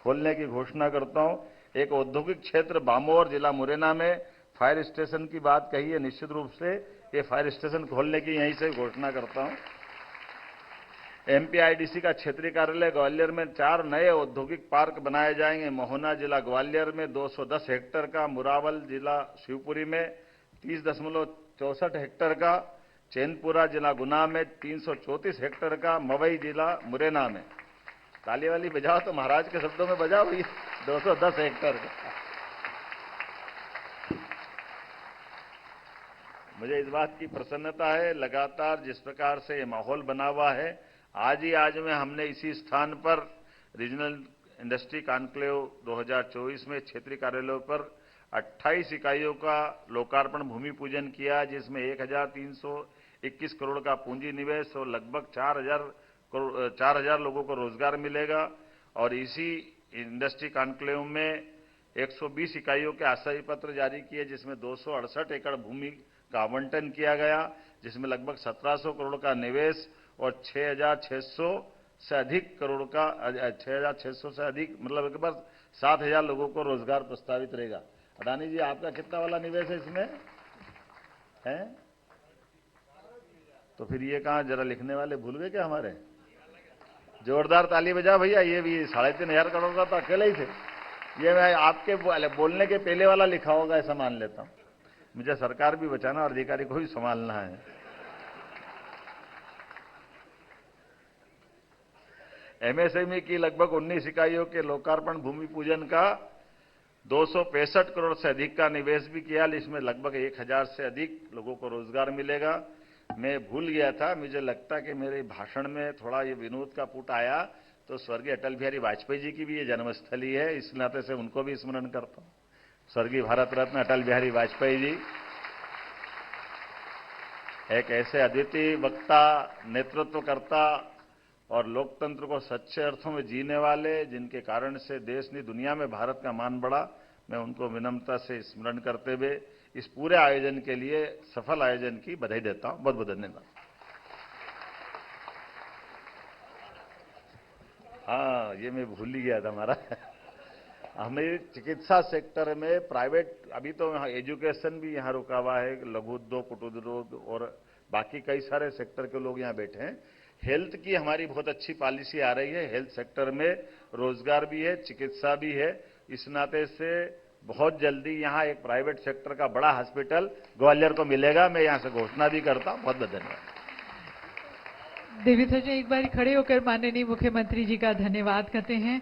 E: खोलने की घोषणा करता हूं। एक औद्योगिक क्षेत्र बामोर जिला मुरैना में फायर स्टेशन की बात कही है, निश्चित रूप से ये फायर स्टेशन खोलने की यहीं से घोषणा करता हूं। एमपीआईडीसी का क्षेत्रीय कार्यालय ग्वालियर में 4 नए औद्योगिक पार्क बनाए जाएंगे। मोहना जिला ग्वालियर में 210 हेक्टेयर का, मुरावल जिला शिवपुरी में 30.64 हेक्टेयर का, चैनपुरा जिला गुना में 334 हेक्टेयर का, मवई जिला मुरैना में। ताली वाली बजाओ तो महाराज के शब्दों में बजाओ, ये 210 हेक्टेयर का। मुझे इस बात की प्रसन्नता है, लगातार जिस प्रकार से ये माहौल बना हुआ है, आज में हमने इसी स्थान पर रीजनल इंडस्ट्री कॉन्क्लेव 2024 में क्षेत्रीय कार्यालयों पर 28 इकाइयों का लोकार्पण भूमि पूजन किया, जिसमें 1321 करोड़ का पूंजी निवेश और लगभग 4000 लोगों को रोजगार मिलेगा। और इसी इंडस्ट्री कॉन्क्लेव में 120 इकाइयों के आशय पत्र जारी किए, जिसमें 268 एकड़ भूमि का आवंटन किया गया, जिसमें लगभग 1700 करोड़ का निवेश और 6600 से अधिक करोड़ का 6600 से अधिक मतलब लगभग 7000 लोगों को रोजगार प्रस्तावित रहेगा। अडानी जी, आपका कितना वाला निवेश है इसमें है? तो फिर ये कहां, जरा लिखने वाले भूल गए क्या हमारे? जोरदार ताली बजा भैया। ये भी 3500 करोड़ का तो अकेले ही थे। ये मैं आपके बोलने के पहले वाला लिखा होगा ऐसा मान लेता हूं। मुझे सरकार भी बचाना और अधिकारी को भी संभालना है। एमएसएमई की लगभग 19 इकाइयों के लोकार्पण भूमि पूजन का 265 करोड़ से अधिक का निवेश भी किया, इसमें लगभग 1000 से अधिक लोगों को रोजगार मिलेगा। मैं भूल गया था, मुझे लगता कि मेरे भाषण में थोड़ा ये विनोद का पुट आया, तो स्वर्गीय अटल बिहारी वाजपेयी जी की भी ये जन्मस्थली है, इस नाते से उनको भी स्मरण करता हूं। स्वर्गीय भारत रत्न अटल बिहारी वाजपेयी जी एक ऐसे अद्वितीय वक्ता, नेतृत्वकर्ता और लोकतंत्र को सच्चे अर्थों में जीने वाले, जिनके कारण से देश ने दुनिया में भारत का मान बढ़ा। मैं उनको विनम्रता से स्मरण करते हुए इस पूरे आयोजन के लिए, सफल आयोजन की बधाई देता हूं। बहुत बहुत धन्यवाद। हाँ, ये मैं भूल ही गया था हमारा हमें चिकित्सा सेक्टर में प्राइवेट, अभी तो यहाँ एजुकेशन भी यहाँ रुका हुआ है, लघु उद्योग, कुटीर उद्योग और बाकी कई सारे सेक्टर के लोग यहाँ बैठे हैं। हेल्थ की हमारी बहुत अच्छी पॉलिसी आ रही है, हेल्थ सेक्टर में रोजगार भी है, चिकित्सा भी है। इस नाते से बहुत जल्दी यहाँ एक प्राइवेट सेक्टर का बड़ा हॉस्पिटल ग्वालियर को मिलेगा। मैं यहाँ से घोषणा भी करता हूँ। बहुत बहुत धन्यवाद।
C: देवी सर जी, एक बार खड़े होकर माननीय मुख्यमंत्री जी का धन्यवाद करते हैं,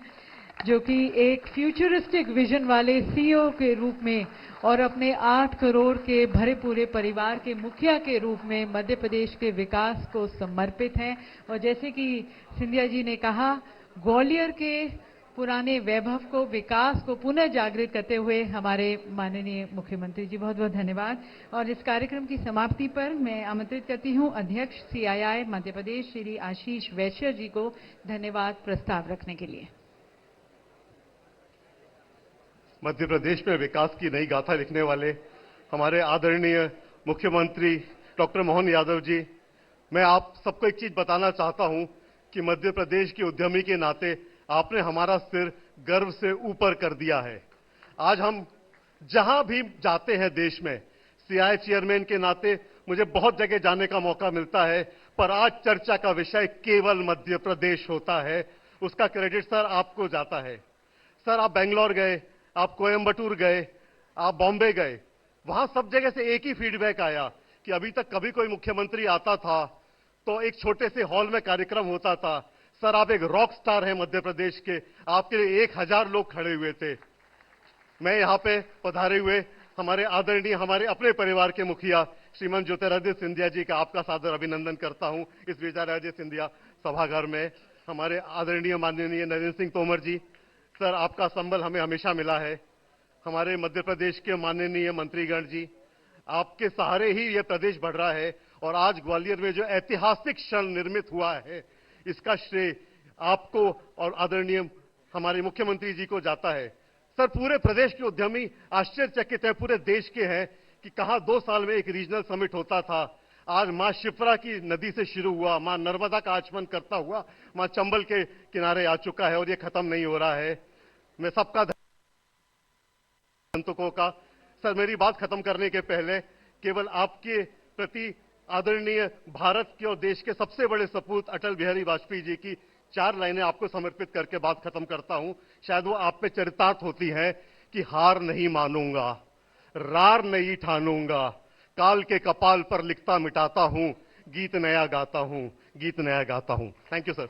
C: जो कि एक फ्यूचरिस्टिक विजन वाले सीईओ के रूप में और अपने 8 करोड़ के भरे पूरे परिवार के मुखिया के रूप में मध्य प्रदेश के विकास को समर्पित हैं। और जैसे कि सिंधिया जी ने कहा, ग्वालियर के पुराने वैभव को, विकास को पुनः जागृत करते हुए हमारे माननीय मुख्यमंत्री जी, बहुत बहुत धन्यवाद। और इस कार्यक्रम की समाप्ति पर मैं आमंत्रित करती हूं अध्यक्ष सीआईआई मध्य प्रदेश श्री आशीष वैश्य जी को धन्यवाद प्रस्ताव रखने के लिए।
F: मध्य प्रदेश में विकास की नई गाथा लिखने वाले हमारे आदरणीय मुख्यमंत्री डॉक्टर मोहन यादव जी, मैं आप सबको एक चीज बताना चाहता हूं कि मध्य प्रदेश के उद्यमी के नाते आपने हमारा सिर गर्व से ऊपर कर दिया है। आज हम जहां भी जाते हैं देश में, सीआईआई चेयरमैन के नाते मुझे बहुत जगह जाने का मौका मिलता है, पर आज चर्चा का विषय केवल मध्य प्रदेश होता है। उसका क्रेडिट सर आपको जाता है। सर, आप बेंगलोर गए, आप कोयम्बटूर गए, आप बॉम्बे गए, वहां सब जगह से एक ही फीडबैक आया कि अभी तक कभी कोई मुख्यमंत्री आता था तो एक छोटे से हॉल में कार्यक्रम होता था। सर, आप एक रॉक स्टार हैं मध्य प्रदेश के, आपके लिए 1000 लोग खड़े हुए थे। मैं यहां पे पधारे हुए हमारे आदरणीय, हमारे अपने परिवार के मुखिया श्रीमान ज्योतिरादित्य सिंधिया जी का आपका सादर अभिनंदन करता हूं इस विजयाराजे सिंधिया सभागार में। हमारे आदरणीय माननीय नरेंद्र सिंह तोमर जी, सर, आपका संबल हमें हमेशा मिला है। हमारे मध्य प्रदेश के माननीय मंत्रीगण जी, आपके सहारे ही ये प्रदेश बढ़ रहा है और आज ग्वालियर में जो ऐतिहासिक क्षण निर्मित हुआ है, इसका श्रेय आपको और आदरणीय हमारे मुख्यमंत्री जी को जाता है। सर, पूरे प्रदेश के उद्यमी आश्चर्यचकित है, पूरे देश के हैं कि कहां 2 साल में एक रीजनल समिट होता था। आज मां शिप्रा की नदी से शुरू हुआ, मां नर्मदा का आचमन करता हुआ मां चंबल के किनारे आ चुका है और ये खत्म नहीं हो रहा है। मैं सबका आगंतुकों का। सर, मेरी बात खत्म करने के पहले केवल आपके प्रति आदरणीय भारत के और देश के सबसे बड़े सपूत अटल बिहारी वाजपेयी जी की 4 लाइनें आपको समर्पित करके बात खत्म करता हूं। शायद वो आप पे चरितार्थ होती है कि हार नहीं मानूंगा, रार नहीं ठानूंगा, काल के कपाल पर लिखता मिटाता हूं, गीत नया गाता हूं, गीत नया गाता हूं। Thank you sir.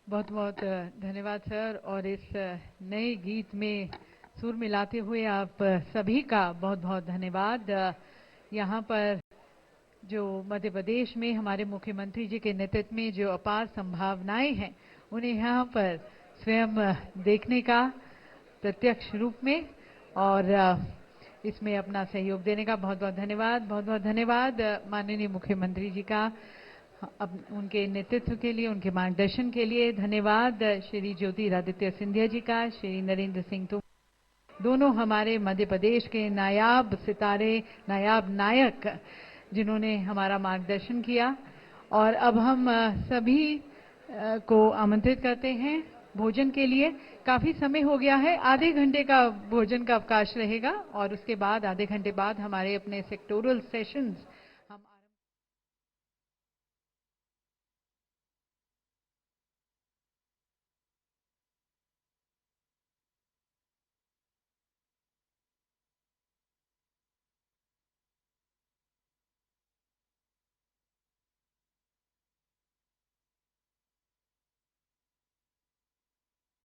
C: बहुत बहुत धन्यवाद सर। और इस नए गीत में सुर मिलाते हुए आप सभी का बहुत बहुत धन्यवाद। यहाँ पर जो मध्य प्रदेश में हमारे मुख्यमंत्री जी के नेतृत्व में जो अपार संभावनाएं हैं, उन्हें यहाँ पर स्वयं देखने का प्रत्यक्ष रूप में और इसमें अपना सहयोग देने का बहुत बहुत धन्यवाद। बहुत बहुत धन्यवाद माननीय मुख्यमंत्री जी का उनके नेतृत्व के लिए, उनके मार्गदर्शन के लिए। धन्यवाद श्री ज्योतिरादित्य सिंधिया जी का, श्री नरेंद्र सिंह तोमर, दोनों हमारे मध्य प्रदेश के नायाब सितारे, नायाब नायक, जिन्होंने हमारा मार्गदर्शन किया। और अब हम सभी को आमंत्रित करते हैं भोजन के लिए। काफी समय हो गया है, आधे घंटे का भोजन का अवकाश रहेगा और उसके बाद आधे घंटे बाद हमारे अपने सेक्टोरल सेशंस